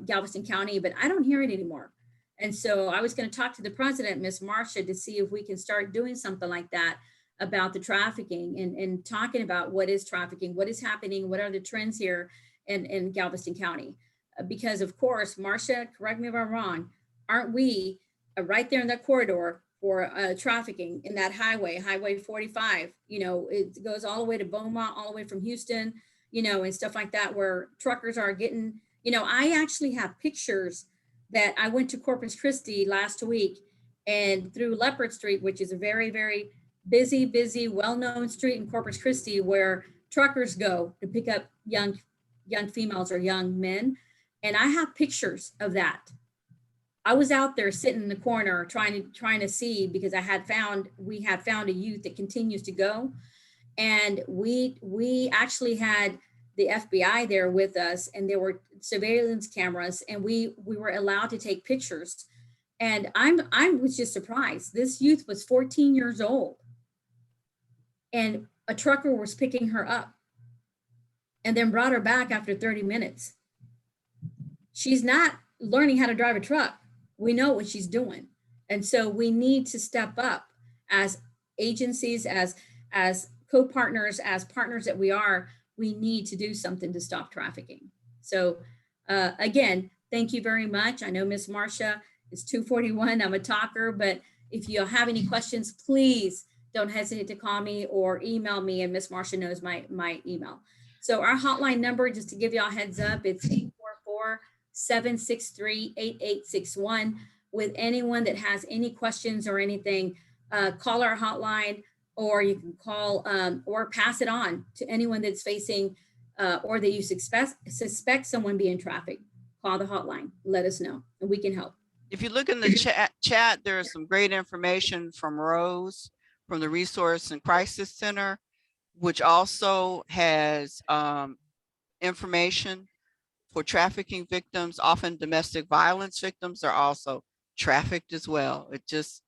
Galveston County, but I don't hear it anymore. And so I was going to talk to the president, Ms. Marcia, to see if we can start doing something like that about the trafficking and talking about what is trafficking, what is happening, what are the trends here in Galveston County. Because of course, Marcia, correct me if I'm wrong, aren't we right there in that corridor for trafficking in that Highway 45? It goes all the way to Beaumont, all the way from Houston, and stuff like that, where truckers are getting, I actually have pictures that I went to Corpus Christi last week and through Leopard Street, which is a very, very busy, well-known street in Corpus Christi where truckers go to pick up young females or young men. And I have pictures of that. I was out there sitting in the corner trying to see, because we had found a youth that continues to go. And we actually had the FBI there with us, and there were surveillance cameras, and we were allowed to take pictures. And I was just surprised. This youth was 14 years old, and a trucker was picking her up and then brought her back after 30 minutes. She's not learning how to drive a truck. We know what she's doing. And so we need to step up as agencies, as co-partners, as partners that we are. We need to do something to stop trafficking. So again, thank you very much. I know Miss Marcia is 241. I'm a talker, but if you have any questions, please don't hesitate to call me or email me, and Miss Marcia knows my email. So our hotline number, just to give y'all a heads up, it's 844-763-8861. With anyone that has any questions or anything, call our hotline, or you can call or pass it on to anyone that's facing or that you suspect someone being trafficked. Call the hotline, let us know, and we can help. If you look in the chat, there is some great information from Rose, from the Resource and Crisis Center, which also has information for trafficking victims. Often domestic violence victims are also trafficked as well. It just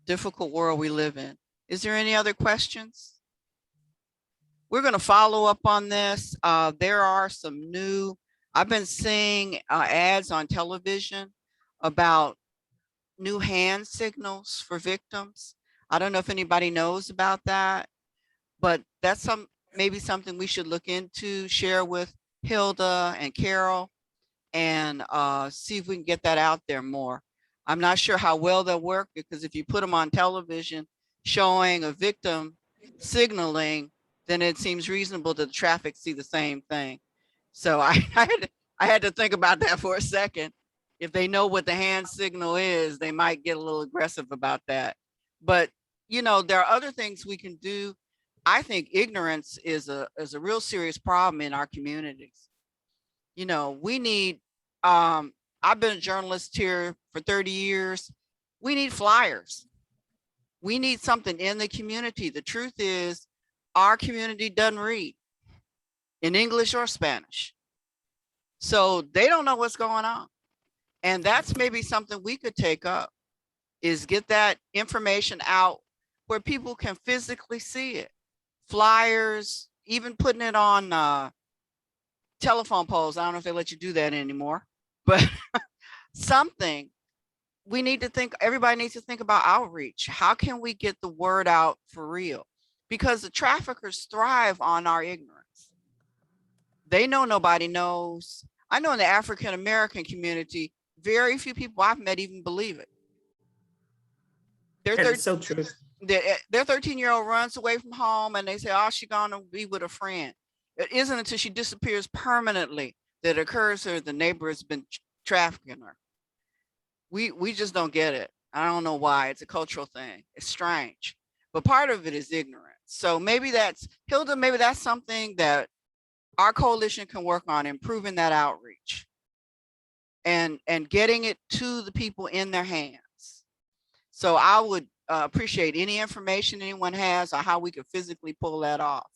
difficult world we live in. Is there any other questions? We're going to follow up on this. There are some new, I've been seeing ads on television about new hand signals for victims. I don't know if anybody knows about that, but that's maybe something we should look into, share with Hilda and Carol, and see if we can get that out there more. I'm not sure how well they'll work, because if you put them on television showing a victim signaling, then it seems reasonable that the traffic see the same thing. So I had to think about that for a second. If they know what the hand signal is, they might get a little aggressive about that. But you know, there are other things we can do. I think ignorance is a real serious problem in our communities. You know, we need, I've been a journalist here for 30 years. We need flyers. We need something in the community. The truth is, our community doesn't read in English or Spanish. So they don't know what's going on. And that's maybe something we could take up, is get that information out where people can physically see it. Flyers, even putting it on telephone poles. I don't know if they let you do that anymore, but something. We need to think, everybody needs to think about outreach. How can we get the word out for real? Because the traffickers thrive on our ignorance. They know nobody knows. I know in the African American community, very few people I've met even believe it. That is so true. Their 13-year-old runs away from home and they say, oh, she's gonna be with a friend. It isn't until she disappears permanently that it occurs to her the neighbor has been trafficking her. We just don't get it. I don't know why. It's a cultural thing. It's strange, but part of it is ignorance. So maybe that's, Hilda, maybe that's something that our coalition can work on, improving that outreach and getting it to the people in their hands. So I would appreciate any information anyone has on how we could physically pull that off.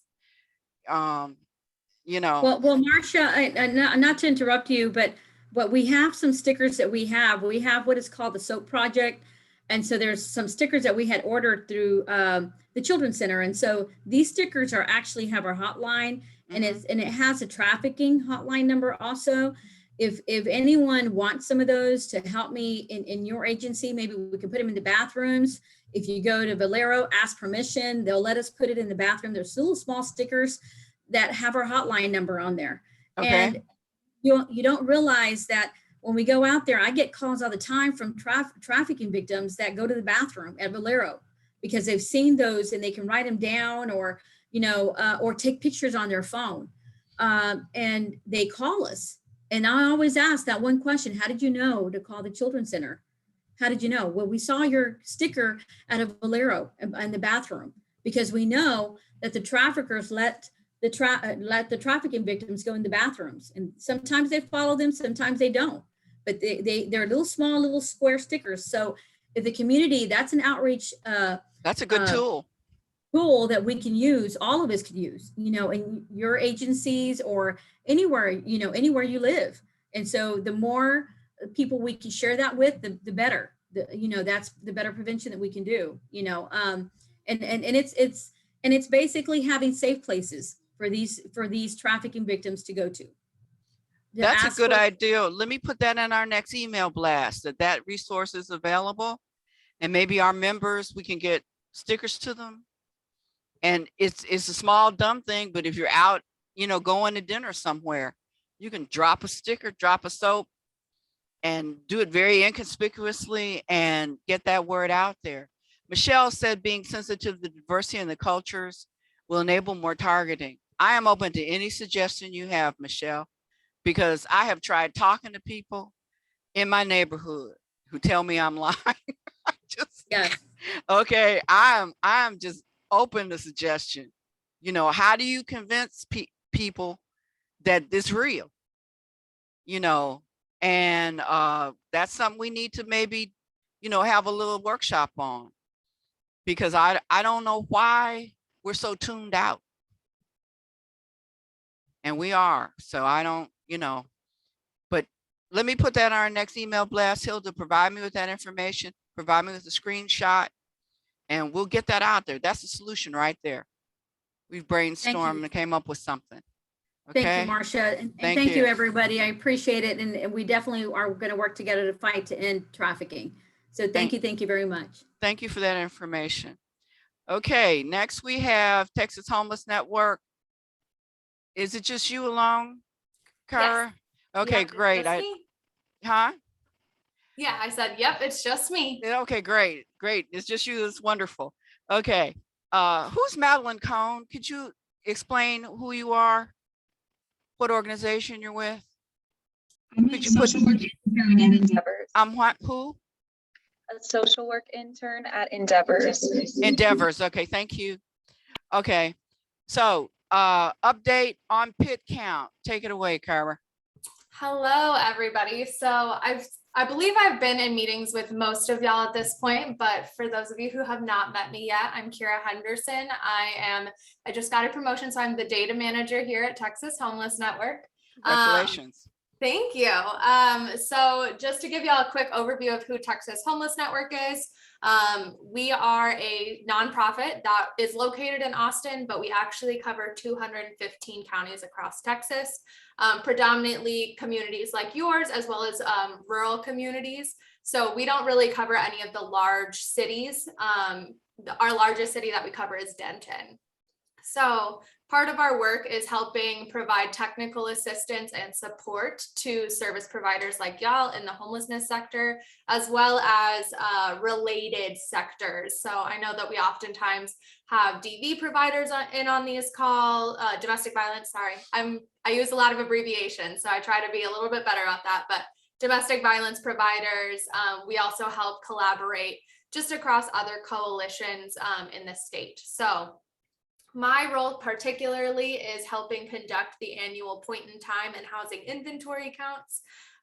You know. Well, Marcia, not to interrupt you, but we have some stickers that we have. We have what is called the SOAP project. And so there's some stickers that we had ordered through the Children's Center. And so these stickers are actually have our hotline, and it has a trafficking hotline number also. If anyone wants some of those to help me in your agency, maybe we can put them in the bathrooms. If you go to Valero, ask permission, they'll let us put it in the bathroom. There's little small stickers that have our hotline number on there. Okay. And you don't realize that when we go out there, I get calls all the time from trafficking victims that go to the bathroom at Valero because they've seen those and they can write them down, or, you know, or take pictures on their phone. And they call us. And I always ask that one question: how did you know to call the Children's Center? How did you know? Well, we saw your sticker at a Valero in the bathroom, because we know that the traffickers let the trafficking victims go in the bathrooms, and sometimes they follow them, sometimes they don't. But they're little small, little square stickers. So if the community, that's an outreach. That's a good tool That we can use, all of us could use, you know, in your agencies or anywhere, you know, anywhere you live. And so the more people we can share that with, the better. You know, that's the better prevention that we can do, you know. And it's basically having safe places for these trafficking victims to go to. That's a good idea. Let me put that in our next email blast, that resource is available, and maybe our members, we can get stickers to them. And it's a small, dumb thing, but if you're out, you know, going to dinner somewhere, you can drop a sticker, drop a soap, and do it very inconspicuously and get that word out there. Michelle said being sensitive to the diversity in the cultures will enable more targeting. I am open to any suggestion you have, Michelle, because I have tried talking to people in my neighborhood who tell me I'm lying. Yes. Okay, I'm just open to suggestion. You know, how do you convince people that it's real? You know, And that's something we need to maybe, have a little workshop on. Because I don't know why we're so tuned out. And we are, so I don't, but let me put that on our next email blast, Hilda, provide me with that information, provide me with a screenshot, and we'll get that out there. That's the solution right there. We've brainstormed and came up with something. Thank Okay, you, Marcia. And Thank thank you, you. everybody. I appreciate it. And we definitely are going to work together to fight to end trafficking. So thank you very much. Thank you for that information. Okay, next we have Texas Homeless Network. Is it just you alone, Kara? Okay, Yep, it's great. just me. Huh? Yeah, I said, yep, it's just me. Yeah, okay, great. It's just you. It's wonderful. Okay. Who's Madeline Cohn? Could you explain who you are? What organization you're with? Could you put intern at Endeavors. who? A social work intern at Endeavors. Endeavors. Okay, thank you. Okay. So update on pit count. Take it away, Kara. Hello, everybody. So I believe I've been in meetings with most of y'all at this point, but for those of you who have not met me yet, I'm Kira Henderson. I just got a promotion, so I'm the data manager here at Texas Homeless Network. Congratulations. Thank you. So just to give y'all a quick overview of who Texas Homeless Network is, we are a nonprofit that is located in Austin, but we actually cover 215 counties across Texas, predominantly communities like yours, as well as rural communities. So we don't really cover any of the large cities. Our largest city that we cover is Denton. So part of our work is helping provide technical assistance and support to service providers like y'all in the homelessness sector, as well as related sectors. So I know that we oftentimes have DV providers on these call, domestic violence, sorry. I use a lot of abbreviations, so I try to be a little bit better at that, but domestic violence providers, we also help collaborate just across other coalitions in the state. So my role particularly is helping conduct the annual point in time and housing inventory counts.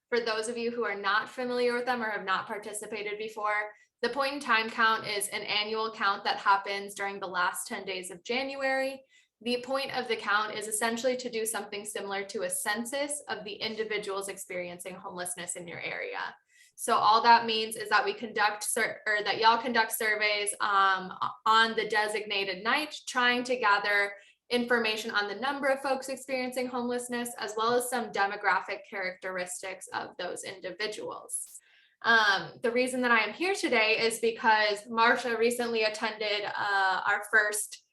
For those of you who are not familiar with them or have not participated before, the point in time count is an annual count that happens during the last 10 days of January. The point of the count is essentially to do something similar to a census of the individuals experiencing homelessness in your area. So all that means is that we that y'all conduct surveys on the designated night, trying to gather information on the number of folks experiencing homelessness, as well as some demographic characteristics of those individuals. The reason that I am here today is because Marcia recently attended our first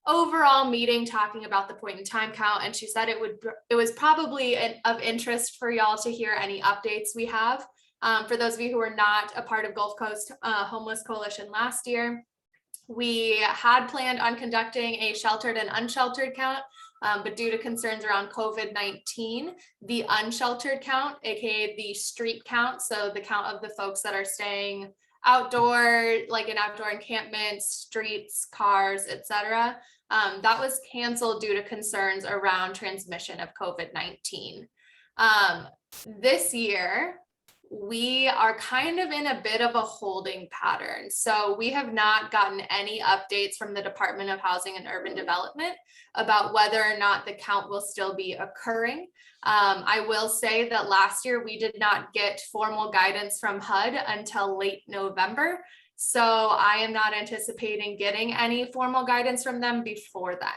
overall meeting talking about the point in time count, and she said it was probably of interest for y'all to hear any updates we have. For those of you who were not a part of Gulf Coast Homeless Coalition last year, we had planned on conducting a sheltered and unsheltered count, but due to concerns around COVID-19, the unsheltered count, aka the street count, so the count of the folks that are staying outdoor, like in outdoor encampments, streets, cars, etc., that was canceled due to concerns around transmission of COVID-19. This year, we are kind of in a bit of a holding pattern. So we have not gotten any updates from the Department of Housing and Urban Development about whether or not the count will still be occurring. I will say that last year we did not get formal guidance from HUD until late November. So I am not anticipating getting any formal guidance from them before then.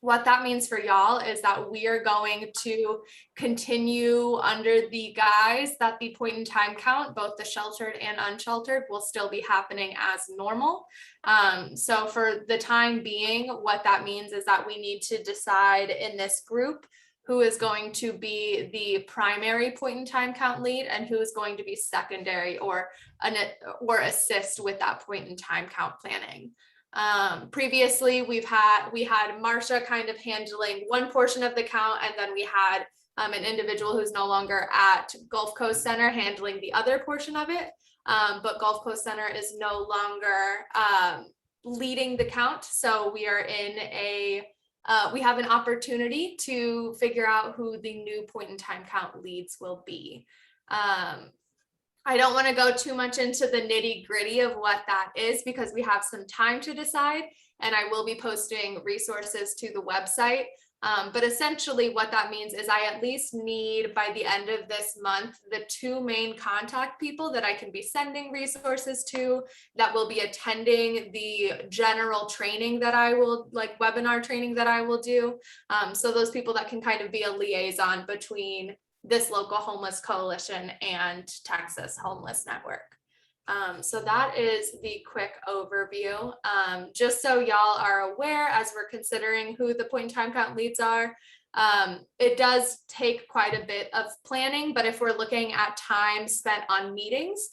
What that means for y'all is that we are going to continue under the guise that the point in time count, both the sheltered and unsheltered, will still be happening as normal. So for the time being, what that means is that we need to decide in this group who is going to be the primary point in time count lead and who is going to be secondary or assist with that point in time count planning. Previously, we had Marcia kind of handling one portion of the count, and then we had an individual who's no longer at Gulf Coast Center handling the other portion of it. But Gulf Coast Center is no longer leading the count. So we are in a we have an opportunity to figure out who the new point in time count leads will be. I don't want to go too much into the nitty gritty of what that is because we have some time to decide, and I will be posting resources to the website. But essentially what that means is I at least need by the end of this month, the 2 main contact people that I can be sending resources to that will be attending the general training that I will, like webinar training that I will do. So those people that can kind of be a liaison between this local homeless coalition and Texas Homeless Network. So that is the quick overview. Just so y'all are aware, as we're considering who the point in time count leads are, it does take quite a bit of planning, but if we're looking at time spent on meetings,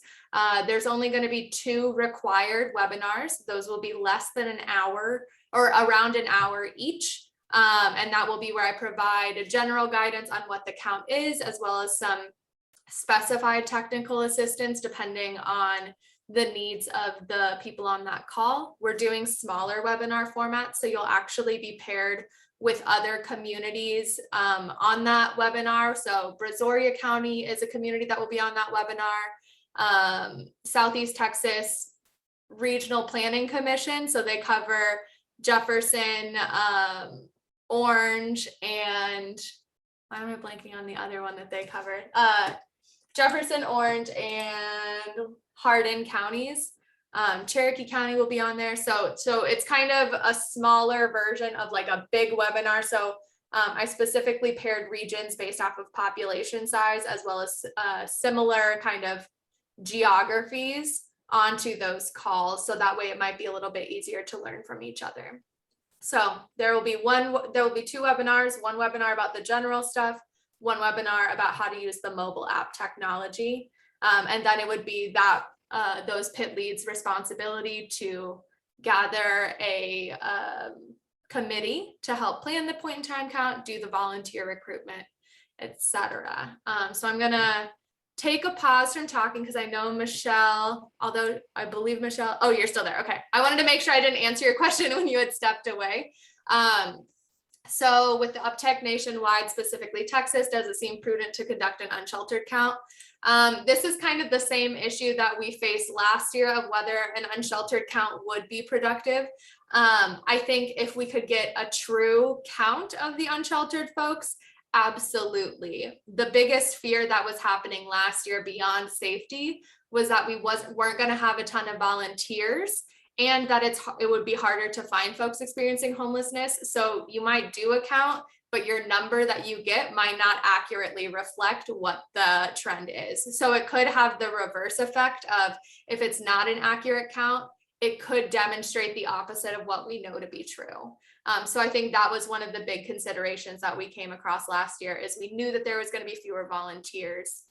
there's only going to be 2 required webinars. Those will be less than an hour or around an hour each. And that will be where I provide a general guidance on what the count is, as well as some specified technical assistance depending on the needs of the people on that call. We're doing smaller webinar formats, so you'll actually be paired with other communities on that webinar. So Brazoria County is a community that will be on that webinar. Southeast Texas Regional Planning Commission, so they cover Jefferson, Orange, and why am I blanking on the other one that they covered? Jefferson, Orange, and Hardin counties. Cherokee County will be on there. So it's kind of a smaller version of like a big webinar. So I specifically paired regions based off of population size, as well as similar kind of geographies onto those calls. So that way it might be a little bit easier to learn from each other. So there will be 2 webinars, one webinar about the general stuff, one webinar about how to use the mobile app technology. And then it would be that those PIT leads' responsibility to gather a committee to help plan the point in time count, do the volunteer recruitment, etc. So I'm gonna take a pause from talking because I know Michelle, although I believe Michelle, oh, you're still there. Okay. I wanted to make sure I didn't answer your question when you had stepped away. So with the uptake nationwide, specifically Texas, does it seem prudent to conduct an unsheltered count? This is kind of the same issue that we faced last year of whether an unsheltered count would be productive. I think if we could get a true count of the unsheltered folks, absolutely. The biggest fear that was happening last year beyond safety was that we weren't going to have a ton of volunteers, and that it would be harder to find folks experiencing homelessness. So you might do a count, but your number that you get might not accurately reflect what the trend is. So it could have the reverse effect of, if it's not an accurate count, it could demonstrate the opposite of what we know to be true. So I think that was one of the big considerations that we came across last year, is we knew that there was going to be fewer volunteers.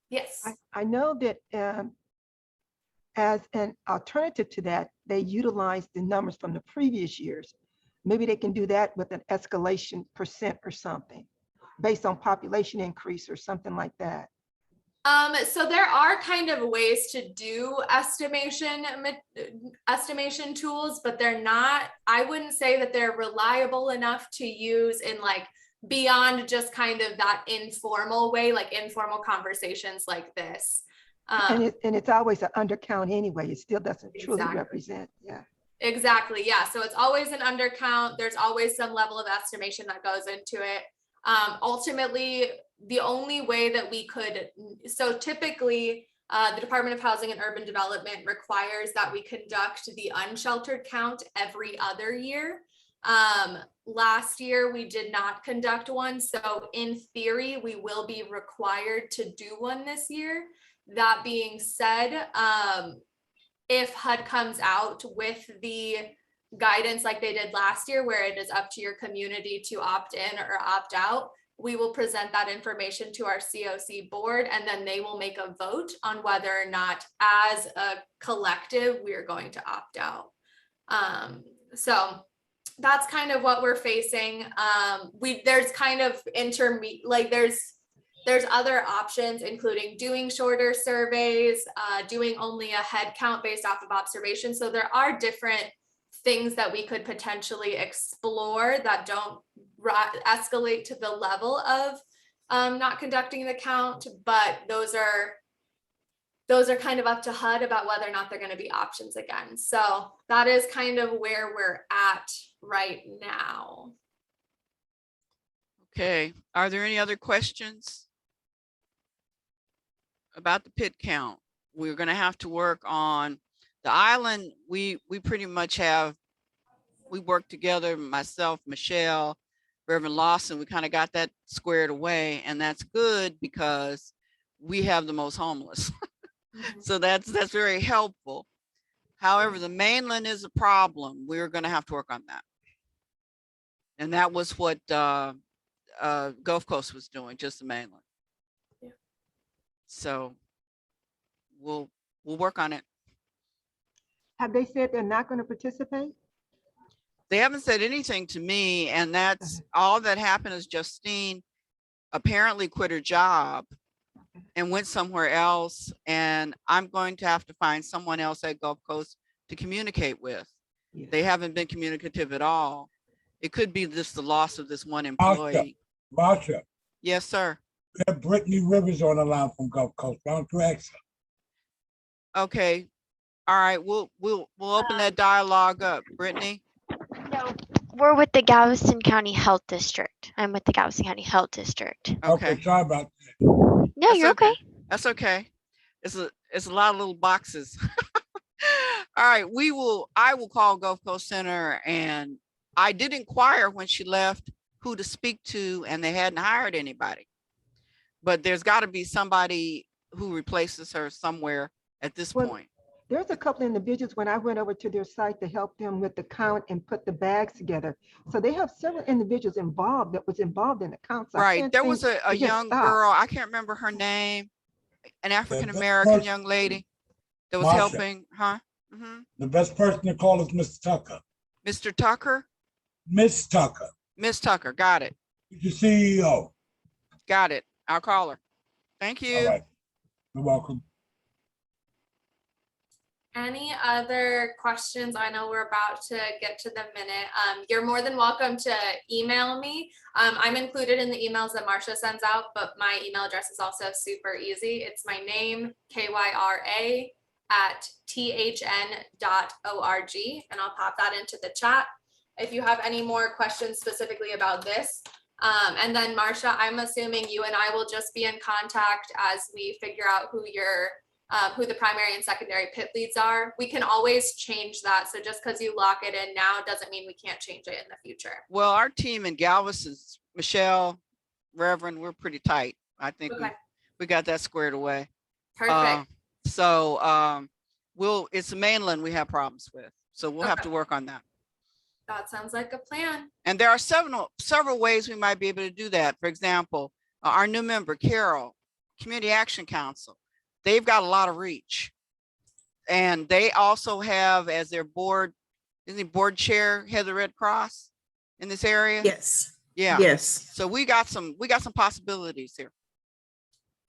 Yes. I know that as an alternative to that, they utilize the numbers from the previous years. Maybe they can do that with an escalation % or something based on population increase or something like that. So there are kind of ways to do estimation tools, but they're not, I wouldn't say that they're reliable enough to use in like beyond just kind of that informal way, like informal conversations like this. And it's always an undercount anyway. It still doesn't truly Exactly. represent. Yeah. Exactly. Yeah. So it's always an undercount. There's always some level of estimation that goes into it. Ultimately, the only way that we could, so typically the Department of Housing and Urban Development requires that we conduct the unsheltered count every other year. Last year, we did not conduct one. So in theory, we will be required to do one this year. That being said, if HUD comes out with the guidance like they did last year, where it is up to your community to opt in or opt out, we will present that information to our COC board, and then they will make a vote on whether or not as a collective we are going to opt out. So that's kind of what we're facing. There's kind of there's other options, including doing shorter surveys, doing only a head count based off of observation. So there are different things that we could potentially explore that don't escalate to the level of not conducting the count, but those are kind of up to HUD about whether or not they're going to be options again. So that is kind of where we're at right now. Okay, are there any other questions about the pit count? We're gonna have to work on the island. We pretty much we worked together, myself, Michelle, Reverend Lawson, we kind of got that squared away, and that's good because we have the most homeless. So that's very helpful. However, the mainland is a problem. We're gonna have to work on that. And that was what Gulf Coast was doing, just the mainland. Yeah. So we'll work on it. Have they said they're not going to participate? They haven't said anything to me, and that's all that happened is Justine apparently quit her job and went somewhere else, and I'm going to have to find someone else at Gulf Coast to communicate with. Yeah. They haven't been communicative at all. It could be just the loss of this one employee. Marsha, Yes, sir. we have Brittany Rivers on the line from Gulf Coast. Why don't you ask her? Okay. All right. We'll open that dialogue up. Brittany? No, we're with the Galveston County Health District. I'm with the Galveston County Health District. Okay. Sorry about that. No, That's you're okay. That's okay. It's a lot of little boxes. All right. I will call Gulf Coast Center, and I did inquire when she left who to speak to, and they hadn't hired anybody. But there's got to be somebody who replaces her somewhere at this Well, point. There's a couple individuals when I went over to their site to help them with the count and put the bags together. So they have several individuals involved that was involved in the count. So I Right. can't There think was a it just young stopped. girl, I can't remember her name, an African-American person- young lady that was Marsha. helping, huh? Mhm. The best person to call is Mr. Tucker. Mr. Tucker? Miss Tucker, Miss Tucker, got it. the CEO. Got it. I'll call her. Thank All you. right. You're welcome. Any other questions? I know we're about to get to the minute. You're more than welcome to email me. I'm included in the emails that Marsha sends out, but my email address is also super easy. It's my name, KYRA @thn.org, and I'll pop that into the chat if you have any more questions specifically about this. And then Marsha, I'm assuming you and I will just be in contact as we figure out who the primary and secondary pit leads are. We can always change that. So just because you lock it in now doesn't mean we can't change it in the future. Well, our team in Galveston's, Michelle, Reverend, we're pretty tight. I think Okay. we got that squared away. Perfect. It's the mainland we have problems with. So we'll have to work on that. That sounds like a plan. And there are several ways we might be able to do that. For example, our new member, Carol, Community Action Council, they've got a lot of reach. And they also have as their board, isn't he board chair, head of the Red Cross in this area? Yes. Yeah. Yes. So we got some possibilities here.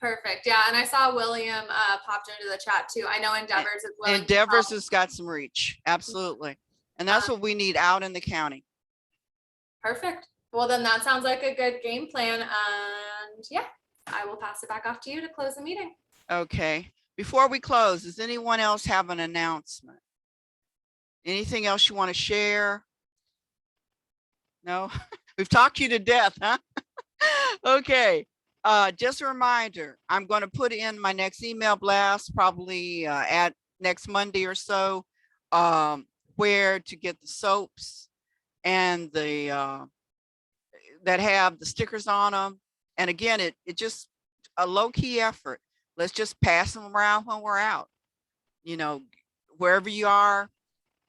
Perfect. Yeah. And I saw William popped into the chat too. I know Endeavors is willing. to Endeavors help. has got some reach. Absolutely. And that's what we need out in the county. Perfect. Well, then that sounds like a good game plan. And yeah, I will pass it back off to you to close the meeting. Okay. Before we close, does anyone else have an announcement? Anything else you want to share? No? We've talked you to death, huh? Okay. Just a reminder, I'm going to put in my next email blast probably at next Monday or so, where to get the soaps and the that have the stickers on them. And again, it just a low-key effort. Let's just pass them around when we're out. You know, wherever you are,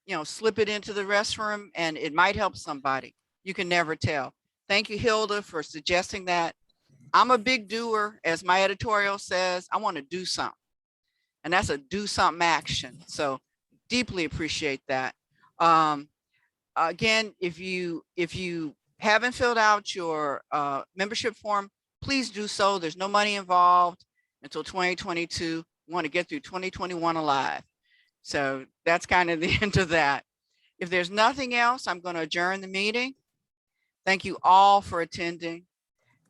you know, slip it into the restroom and it might help somebody. You can never tell. Thank you, Hilda, for suggesting that. I'm a big doer, as my editorial says. I want to do something. And that's a do something action. So deeply appreciate that. Again, if you haven't filled out your membership form, please do so. There's no money involved until 2022. We want to get through 2021 alive. So that's kind of the end of that. If there's nothing else, I'm going to adjourn the meeting. Thank you all for attending.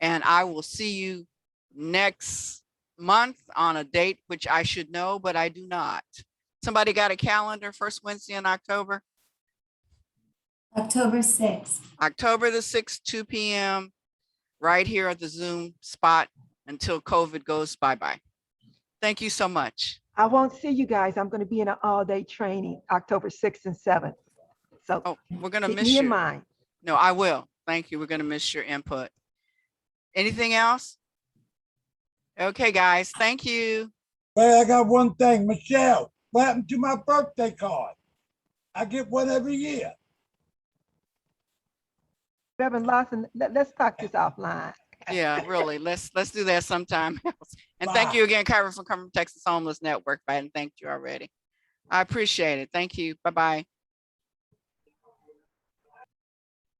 And I will see you next month on a date, which I should know, but I do not. Somebody got a calendar, first Wednesday in October? October 6th. October the 6th, 2 p.m. right here at the Zoom spot until COVID goes bye-bye. Thank you so much. I won't see you guys. I'm going to be in an all-day training, October 6th and 7th. So Oh, we're going to keep miss me in you. mind. No, I will. Thank you. We're going to miss your input. Anything else? Okay, guys. Thank you. Well, I got one thing, Michelle, what happened to my birthday card? I get one every year. Reverend Lawson, let's talk this offline. Yeah, really. Let's do that sometime else. And thank Bye. you again, Kyra, for coming from Texas Homeless Network. If I hadn't thanked you already. I appreciate it. Thank you. Bye-bye.